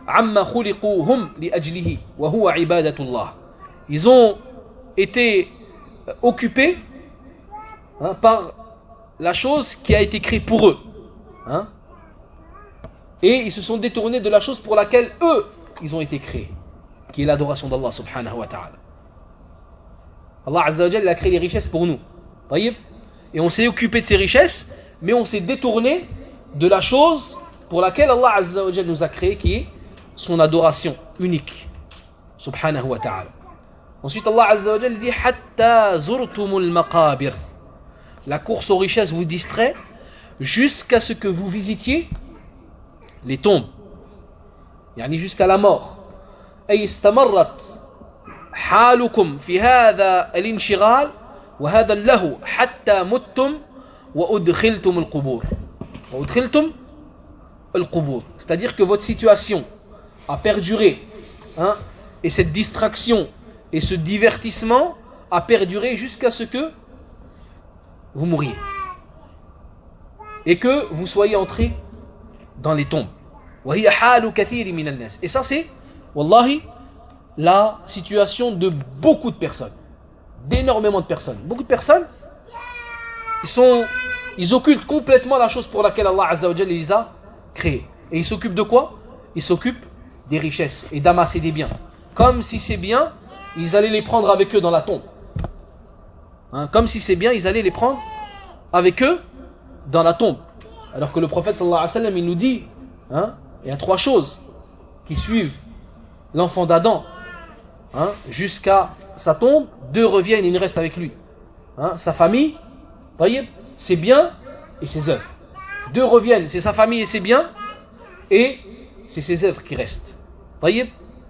amma khuliqu hum li ajlihi wa huwa ibadatullah. Ils ont été occupés par la chose qui a été créée pour eux. Et ils se sont détournés de la chose pour laquelle eux, ils ont été créés, qui est l'adoration d'Allah subhanahu wa ta'ala. Allah Azza wa Jalla a créé les richesses pour nous. Et on s'est occupé de ces richesses, mais on s'est détourné de la chose pour laquelle Allah Azza wa Jalla nous a créé, qui est son adoration unique. Subhanahu wa ta'ala. Ensuite, Allah Azza wa Jalla dit Hatta zurtumul maqabir. La course aux richesses vous distrait jusqu'à ce que vous visitiez les tombes. Yani jusqu'à la mort. أي استمرت حالكم في هذا الانشغال وهذا اللهو حتى متم وأدخلتم القبور. وأدخلتم القبور. C'est-à-dire que votre situation a perduré, et cette distraction et ce divertissement a perduré jusqu'à ce que vous mouriez et que vous soyez entrés dans les tombes. Et ça, c'est, wallahi, la situation de beaucoup de personnes, d'énormément de personnes. Beaucoup de personnes, ils occultent complètement la chose pour laquelle Allah Azza wa Jalla les a créés. Et ils s'occupent de quoi? Ils s'occupent des richesses et d'amasser des biens. Comme si ces biens, ils allaient les prendre avec eux dans la tombe. Comme si ces biens, ils allaient les prendre avec eux dans la tombe. Alors que le prophète sallallahu alayhi wa sallam, il nous dit, il y a 3 choses qui suivent l'enfant d'Adam jusqu'à sa tombe. 2 reviennent et il reste avec lui. Sa famille, ses biens et ses œuvres. 2 reviennent, c'est sa famille et ses biens, et c'est ses œuvres qui restent.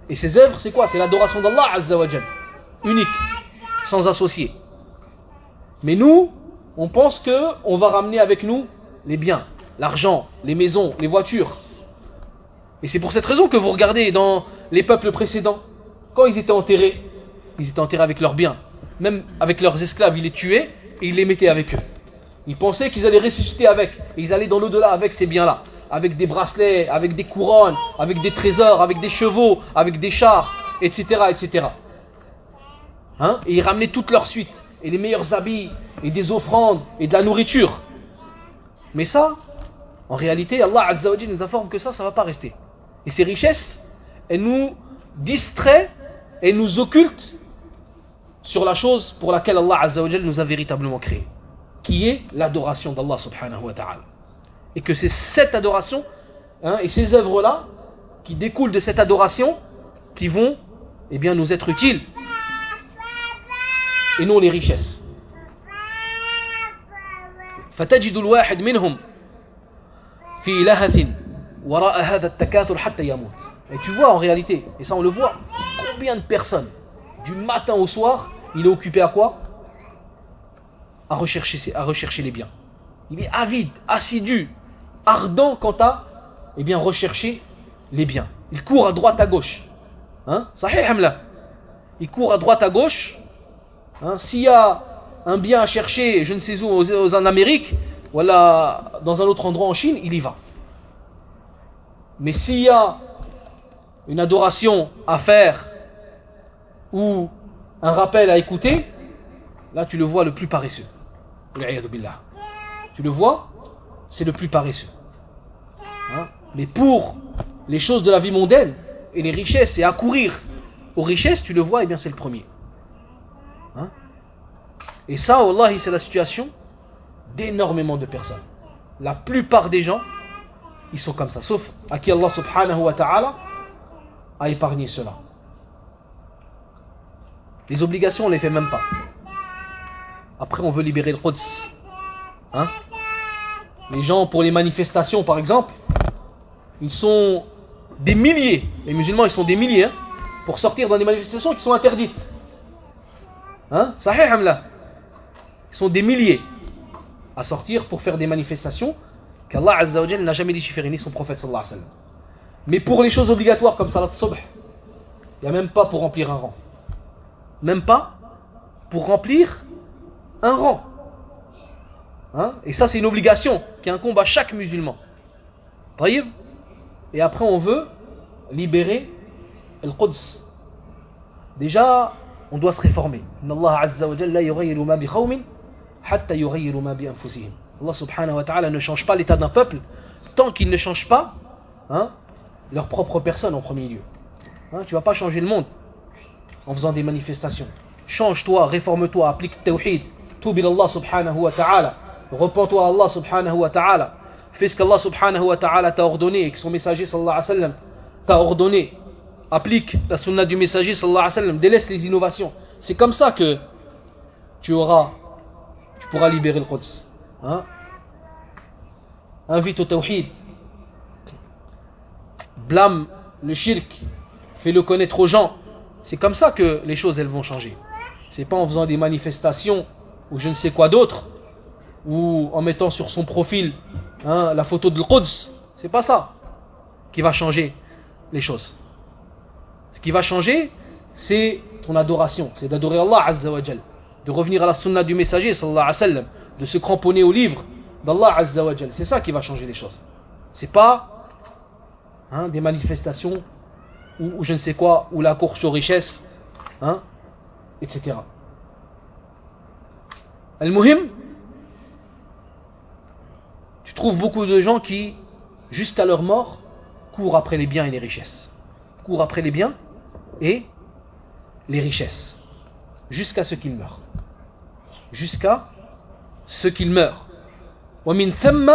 Et ses œuvres, c'est quoi? C'est l'adoration d'Allah Azza wa Jal, unique, sans associé. Mais nous, on pense qu'on va ramener avec nous les biens, l'argent, les maisons, les voitures. Et c'est pour cette raison que vous regardez dans les peuples précédents, quand ils étaient enterrés avec leurs biens. Même avec leurs esclaves, ils les tuaient et ils les mettaient avec eux. Ils pensaient qu'ils allaient ressusciter avec. Et ils allaient dans l'au-delà avec ces biens-là. Avec des bracelets, avec des couronnes, avec des trésors, avec des chevaux, avec des chars, etc. etc. Et ils ramenaient toute leur suite. Et les meilleurs habits, et des offrandes, et de la nourriture. Mais ça, en réalité, Allah Azza wa Jalla nous informe que ça ne va pas rester. Et ces richesses, elles nous distraient et nous occultent sur la chose pour laquelle Allah Azza wa Jalla nous a véritablement créés, qui est l'adoration d'Allah subhanahu wa ta'ala. Et que c'est cette adoration et ces œuvres-là qui découlent de cette adoration qui vont nous être utiles, et non les richesses. فتجد الواحد منهم في لهث وراء هذا التكاثر حتى يموت. Et tu vois en réalité, et ça on le voit, combien de personnes du matin au soir, il est occupé à quoi? À rechercher les biens. Il est avide, assidu, ardent quant à rechercher les biens. Il court à droite à gauche. Sahih hamla. Il court à droite à gauche. S'il y a un bien à chercher, je ne sais où, en Amérique, voilà, dans un autre endroit en Chine, il y va. Mais s'il y a une adoration à faire ou un rappel à écouter, là tu le vois le plus paresseux. Tu le vois, c'est le plus paresseux. Mais pour les choses de la vie mondaine et les richesses et accourir aux richesses, tu le vois, c'est le premier. Et ça, wallahi, c'est la situation d'énormément de personnes. La plupart des gens, ils sont comme ça, sauf à qui Allah subhanahu wa ta'ala a épargné cela. Les obligations, on ne les fait même pas. Après, on veut libérer le Quds. Les gens pour les manifestations par exemple, ils sont des milliers, les musulmans ils sont des milliers, hein, pour sortir dans des manifestations qui sont interdites. Hein? Sahih hamla. Ils sont des milliers à sortir pour faire des manifestations qu'Allah Azza wa Jalla n'a jamais légiféré, ni son prophète sallallahu alayhi wa sallam. Mais pour les choses obligatoires comme salat subh, il n'y a même pas pour remplir un rang. Même pas pour remplir un rang. Hein? Et ça c'est une obligation qui incombe à chaque musulman. Taïb. Et après on veut libérer Al-Quds. Déjà, on doit se réformer. Allah Azza wa Jalla yughayyiru ma bi qawmin hatta yughayyiru ma bi anfusihim. Allah subhanahu wa ta'ala ne change pas l'état d'un peuple tant qu'il ne change pas, hein, leur propre personne en premier lieu. Hein, tu ne vas pas changer le monde en faisant des manifestations. Change-toi, réforme-toi, applique tawhid, toub ila Allah subhanahu wa ta'ala, repens-toi à Allah subhanahu wa ta'ala, fais ce qu'Allah subhanahu wa ta'ala t'a ordonné et que son messager sallallahu alayhi wa sallam t'a ordonné. Applique la sunna du messager sallallahu alayhi wa sallam, délaisse les innovations. C'est comme ça que tu pourras libérer le Quds. Hein? Invite au tawhid, blâme le shirk, fais-le connaître aux gens. C'est comme ça que les choses elles vont changer. C'est pas en faisant des manifestations ou je ne sais quoi d'autre, ou en mettant sur son profil, hein, la photo de l'Quds. C'est pas ça qui va changer les choses. Ce qui va changer, c'est ton adoration, c'est d'adorer Allah Azza wa Jal, de revenir à la sunna du messager sallallahu alayhi wa sallam, de se cramponner au livre d'Allah Azza wa Jal. C'est ça qui va changer les choses. C'est pas, hein, des manifestations ou je ne sais quoi, ou la course aux richesses, hein, etc. Al-Muhim, tu trouves beaucoup de gens qui, jusqu'à leur mort, courent après les biens et les richesses. Courent après les biens et les richesses. Jusqu'à ce qu'ils meurent. Jusqu'à ce qu'ils meurent. وَمِنْ ثَمَّ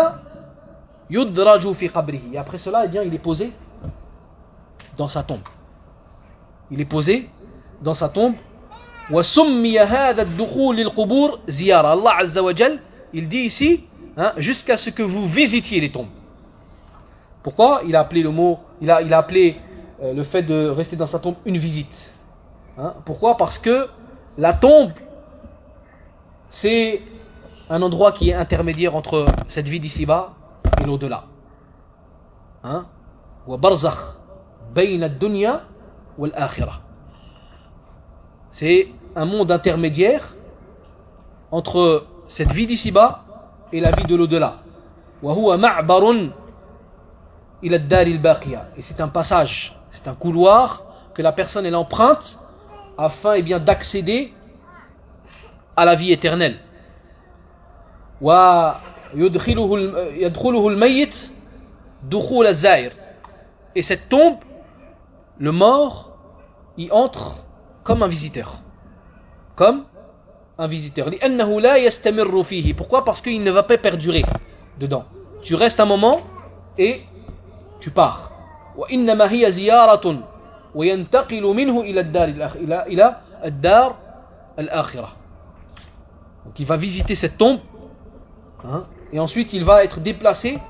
يُدْرَجُ فِي قَبْرِهِ. Et après cela, eh bien, il est posé dans sa tombe. Il est posé dans sa tombe. وَسُمِّيَ هَذَا الدُّخُولِ لِلْقُبُورِ زِيَارَةً. Allah Azza wa Jal, il dit ici, hein, jusqu'à ce que vous visitiez les tombes. Pourquoi il a appelé le mot, il a appelé le fait de rester dans sa tombe une visite. Hein? Pourquoi? Parce que la tombe, c'est un endroit qui est intermédiaire entre cette vie d'ici-bas et l'au-delà. Hein? C'est un monde intermédiaire entre cette vie d'ici-bas et la vie de l'au-delà. Et c'est un passage, c'est un couloir que la personne elle emprunte afin, eh bien, d'accéder à la vie éternelle. Et cette tombe, le mort y entre comme un visiteur. Comme un visiteur. Pourquoi? Parce qu'il ne va pas perdurer dedans. Tu restes un moment et tu pars. Donc il va visiter cette tombe, hein, et ensuite il va être déplacé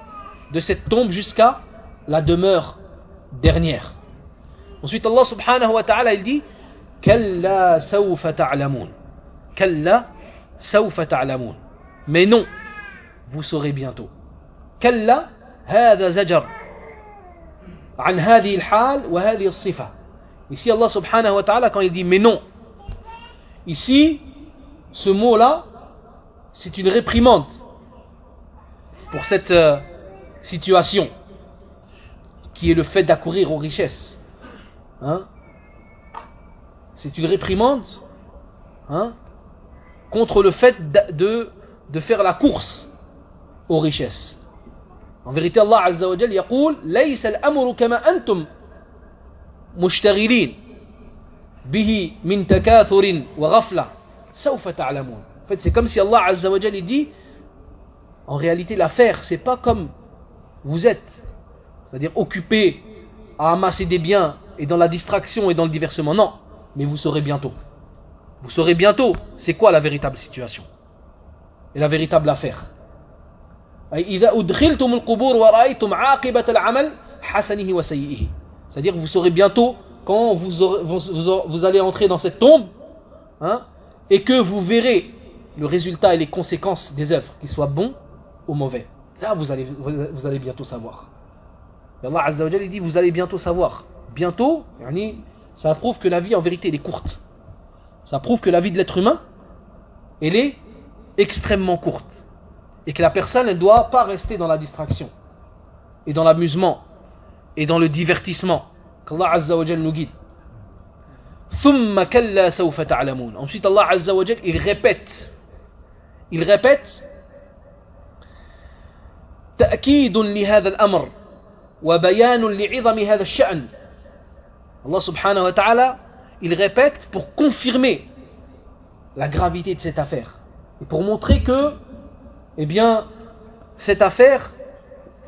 de cette tombe jusqu'à la demeure dernière. Ensuite Allah subhanahu wa ta'ala il dit Kalla sawfa ta'lamun. Kalla sawfa ta'lamun. Mais non, vous saurez bientôt. Kalla hadha zajar an hadhihi al-hal wa hadhihi as-sifa. Ici Allah subhanahu wa ta'ala quand il dit mais non, ici ce mot-là c'est une réprimande pour cette situation qui est le fait d'accourir aux richesses. Hein? C'est une réprimande, hein, contre le fait de faire la course aux richesses. En vérité, Allah Azza wa Jal yaqul ليس الأمر كما أنتم مشتغلين به من تكاثر وغفلة سوف تعلمون. En fait, c'est comme si Allah Azza wa Jal dit en réalité l'affaire, c'est pas comme vous êtes, c'est-à-dire occupé à amasser des biens et dans la distraction et dans le diversement. Non, mais vous saurez bientôt. Vous saurez bientôt c'est quoi la véritable situation et la véritable affaire. أي إذا أدخلتم القبور ورأيتم عاقبة العمل حسنه وسيئه. C'est-à-dire que vous saurez bientôt quand vous allez entrer dans cette tombe, hein, et que vous verrez le résultat et les conséquences des œuvres, qu'ils soient bons ou mauvais. Là, vous allez bientôt savoir. Et Allah Azza wa Jalla dit, vous allez bientôt savoir. Bientôt, ça prouve que la vie en vérité elle est courte. Ça prouve que la vie de l'être humain, elle est extrêmement courte. Et que la personne ne doit pas rester dans la distraction, et dans l'amusement, et dans le divertissement. Qu'Allah Azza wa Jalla nous guide. ثم كلا سوف تعلمون. Ensuite Allah Azza wa Jalla, il répète تأكيد لهذا الأمر وبيان لعظم هذا الشأن. Allah subhanahu wa ta'ala, il répète pour confirmer la gravité de cette affaire et pour montrer que, eh bien, cette affaire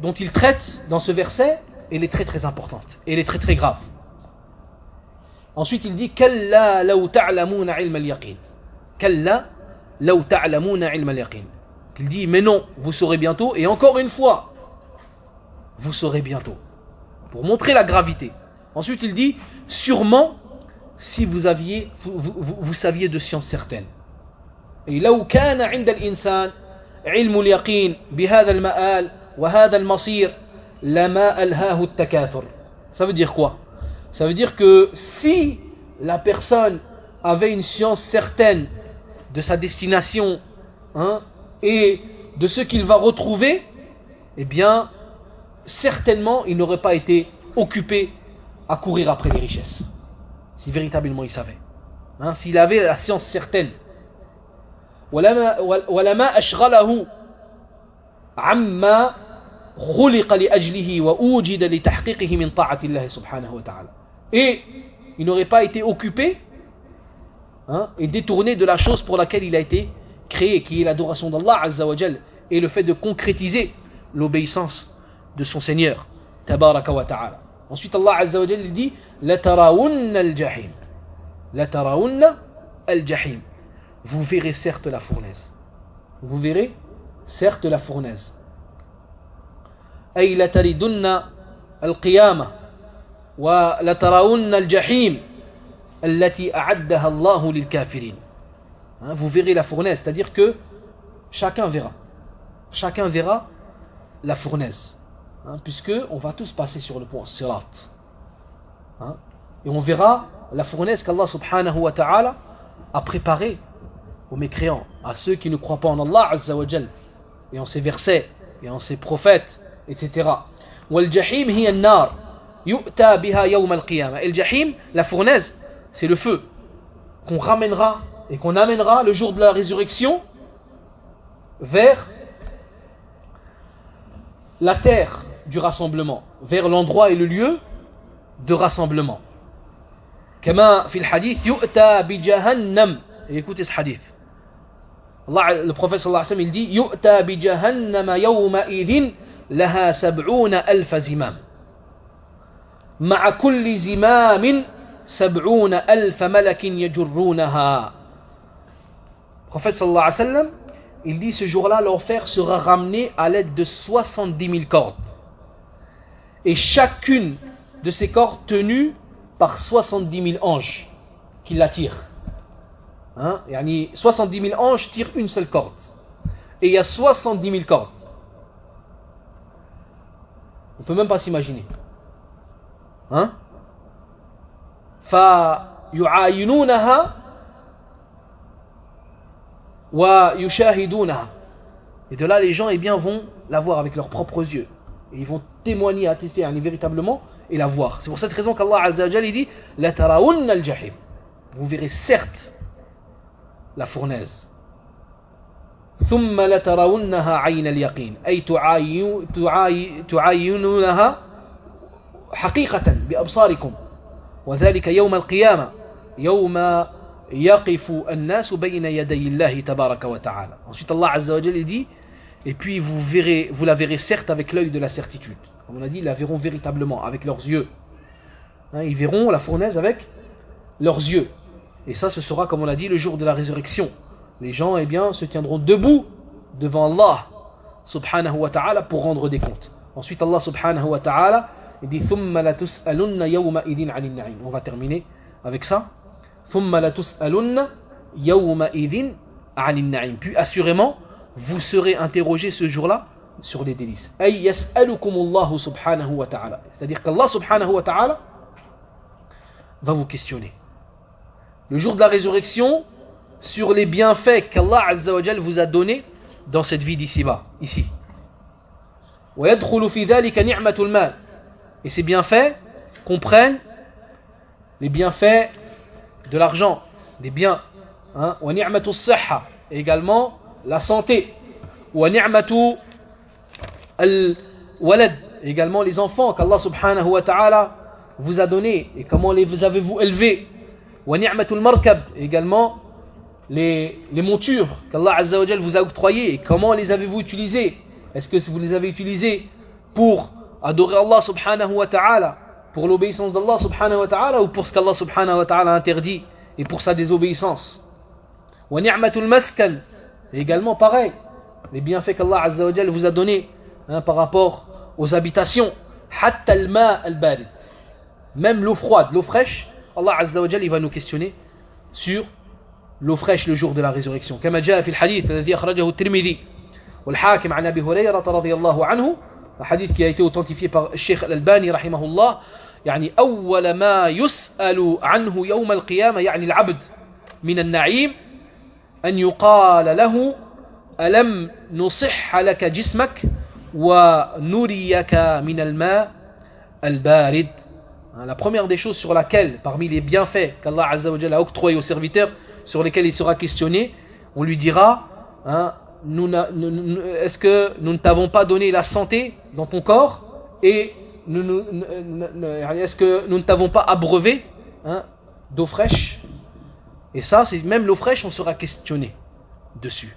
dont il traite dans ce verset, elle est très très importante, elle est très très grave. Ensuite il dit كلا لو تعلمون علم اليقين. كلا لو تعلمون علم اليقين. Il dit mais non, vous saurez bientôt, et encore une fois, vous saurez bientôt, pour montrer la gravité. Ensuite il dit sûrement si vous saviez de science certaine. Et لو كان عند الإنسان علم اليقين بهذا المآل وهذا المصير لما ألهاه التكاثر. Ça veut dire quoi? Ça veut dire que si la personne avait une science certaine de sa destination, hein, et de ce qu'il va retrouver, eh bien, certainement, il n'aurait pas été occupé à courir après les richesses. Si véritablement il savait. Hein, s'il avait la science certaine. وَلَمَا أَشْغَلَهُ عَمَّا خُلِقَ لِأَجْلِهِ وَأُوجِدَ لِتَحْقِيقِهِ مِنْ طَاعَةِ اللَّهِ سُبْحَانَهُ وَتَعَالَى. Et il n'aurait pas été occupé, hein, et détourné de la chose pour laquelle il a été créé, qui est l'adoration d'Allah Azza wa Jal, et le fait de concrétiser l'obéissance de son Seigneur Tabaraka wa Ta'ala. Ensuite Allah Azza wa Jal dit لَتَرَوُنَّ الْجَحِيمِ. لَتَرَوُنَّ الْجَحِيمِ. Vous verrez certes la fournaise. Vous verrez certes la fournaise. أي لتردن القيامة ولترون الجحيم التي أعدها الله للكافرين. Vous verrez la fournaise, c'est-à-dire que chacun verra la fournaise, puisque on va tous passer sur le pont Sirat, et on verra la fournaise qu'Allah subhanahu wa ta'ala a préparée aux mécréants, à ceux qui ne croient pas en Allah Azza wa Jal, et en ses versets, et en ses prophètes, etc. والجحيم هي النار يؤتى بها يوم القيامة. Et le jahim, la fournaise, c'est le feu qu'on ramènera et qu'on amènera le jour de la résurrection vers la terre du rassemblement, vers l'endroit et le lieu de rassemblement. كما في الحديث يؤتى بجهنم. Et écoutez ce hadith. Allah, le prophète sallallahu alayhi wa sallam, il dit يؤتى بجهنم يومئذ لها 70,000 زمام مع كل زمام 70,000 ملك يجرونها. Le prophète sallallahu alayhi wa sallam, il dit ce jour-là l'enfer sera ramené à l'aide de 70 000 cordes, et chacune de ces cordes tenue par 70 000 anges qui la tirent. 70 000 anges tirent une seule corde, et il y a 70 000 cordes. On ne peut même pas s'imaginer. فَيُعَايِنُونَهَا وَيُشَاهِدُونَهَا. Et de là, les gens, eh bien, vont la voir avec leurs propres yeux. Et ils vont témoigner, attester véritablement et la voir. C'est pour cette raison qu'Allah Azza wa Jalla dit لَتَرَوُنَّ الْجَحِيمِ. Vous verrez certes la fournaise. ثم لترونها عين اليقين أي تعاينونها حقيقة بأبصاركم وذلك يوم القيامة يوم يقف الناس بين يدي الله تبارك وتعالى. Ensuite Allah Azza wa Jalla dit et puis vous la verrez certes avec l'œil de la certitude. Comme on a dit, ils la verront véritablement avec leurs yeux. Ils verront la fournaise avec leurs yeux. Et ça, ce sera, comme on a dit, le jour de la résurrection. Les gens, eh bien, se tiendront debout devant Allah subhanahu wa ta'ala pour rendre des comptes. Ensuite Allah subhanahu wa ta'ala dit thumma la tus'alunna yawma idin 'anil na'im. On va terminer avec ça. Thumma la tus'alunna yawma idin 'anil na'im. Puis assurément vous serez interrogés ce jour-là sur les délices. Ay yas'alukumullahu subhanahu wa ta'ala. C'est-à-dire qu'Allah subhanahu wa ta'ala va vous questionner. Le jour de la résurrection, sur les bienfaits qu'Allah Azza wa Jal vous a donnés dans cette vie d'ici-bas, ici. وَيَدْخُلُ فِي ذَلِكَ نِعْمَةُ الْمَالِ. Et ces bienfaits comprennent les bienfaits de l'argent, des biens. وَنِعْمَةُ الصِّحَّةِ. Et également la santé. وَنِعْمَةُ الْوَلَدِ. Également les enfants qu'Allah subhanahu wa ta'ala vous a donnés et comment les avez-vous élevés. وَنِعْمَةُ الْمَرْكَبِ. Également les montures qu'Allah Azza wa Jal vous a octroyées et comment les avez-vous utilisées. Est-ce que vous les avez utilisées pour adorer Allah subhanahu wa ta'ala, pour l'obéissance d'Allah subhanahu wa ta'ala, ou pour ce qu'Allah subhanahu wa ta'ala a interdit et pour sa désobéissance. وَنِعْمَةُ الْمَسْكَنِ. Et également pareil, les bienfaits qu'Allah Azza wa Jal vous a donnés par rapport aux habitations. حَتَّى الْمَاءَ الْبَارِدِ. Même l'eau froide, l'eau fraîche, Allah Azza wa Jal il va nous questionner sur l'eau fraîche le jour de la résurrection. كما جاء في الحديث الذي أخرجه الترمذي والحاكم عن أبي هريرة رضي الله عنه, un hadith qui a été authentifié par Cheikh Al-Albani رحمه الله, يعني أول ما يسأل عنه يوم القيامة يعني العبد من النعيم أن يقال له ألم نصح لك جسمك ونريك من الماء البارد. La première des choses sur laquelle, parmi les bienfaits qu'Allah Azza wa Jalla a octroyés aux serviteurs, sur lesquels il sera questionné, on lui dira est-ce que nous ne t'avons pas donné la santé dans ton corps et est-ce que nous ne t'avons pas abreuvé d'eau fraîche? Et ça, c'est même l'eau fraîche, on sera questionné dessus.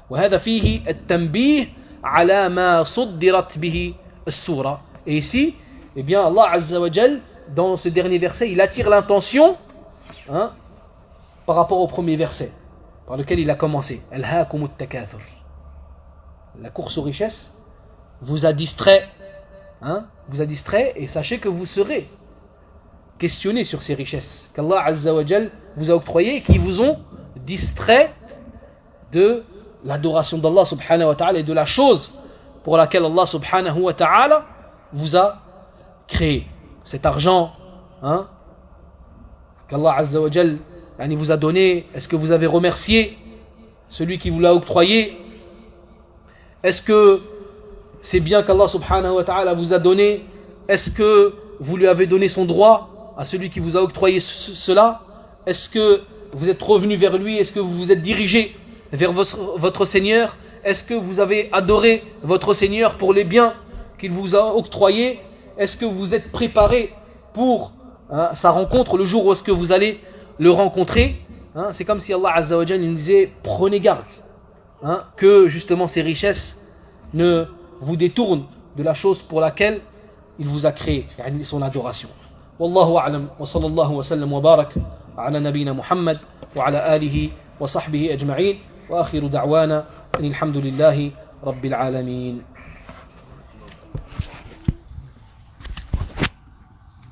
وهذا فيه التنبيه على ما صدرت به السورة. Et ici, eh bien, Allah Azza wa Jal, dans ce dernier verset, il attire l'attention par rapport au premier verset, par lequel il a commencé. Alhaakumut takathur. La course aux richesses vous a distrait, et sachez que vous serez questionné sur ces richesses qu'Allah Azza wa Jal vous a octroyées et qui vous ont distrait de l'adoration d'Allah subhanahu wa ta'ala et de la chose pour laquelle Allah subhanahu wa ta'ala vous a créé. Cet argent qu'Allah Azza wa Jal vous a donné, est-ce que vous avez remercié celui qui vous l'a octroyé? Est-ce que c'est bien qu'Allah subhanahu wa ta'ala vous a donné? Est-ce que vous lui avez donné son droit à celui qui vous a octroyé cela? Est-ce que vous êtes revenu vers lui? Est-ce que vous vous êtes dirigé vers votre Seigneur? Est-ce que vous avez adoré votre Seigneur pour les biens qu'il vous a octroyés? Est-ce que vous êtes préparé pour sa rencontre, le jour où est-ce que vous allez le rencontrer? C'est comme si Allah Azza wa Jalla nous disait prenez garde que justement ces richesses ne vous détournent de la chose pour laquelle il vous a créé, son adoration. Wallahu a'lam wa sallallahu wa sallam wa barak ala nabina Muhammad wa ala alihi wa sahbihi ajma'in wa akhiru da'wana alhamdulillahi rabbil alamin.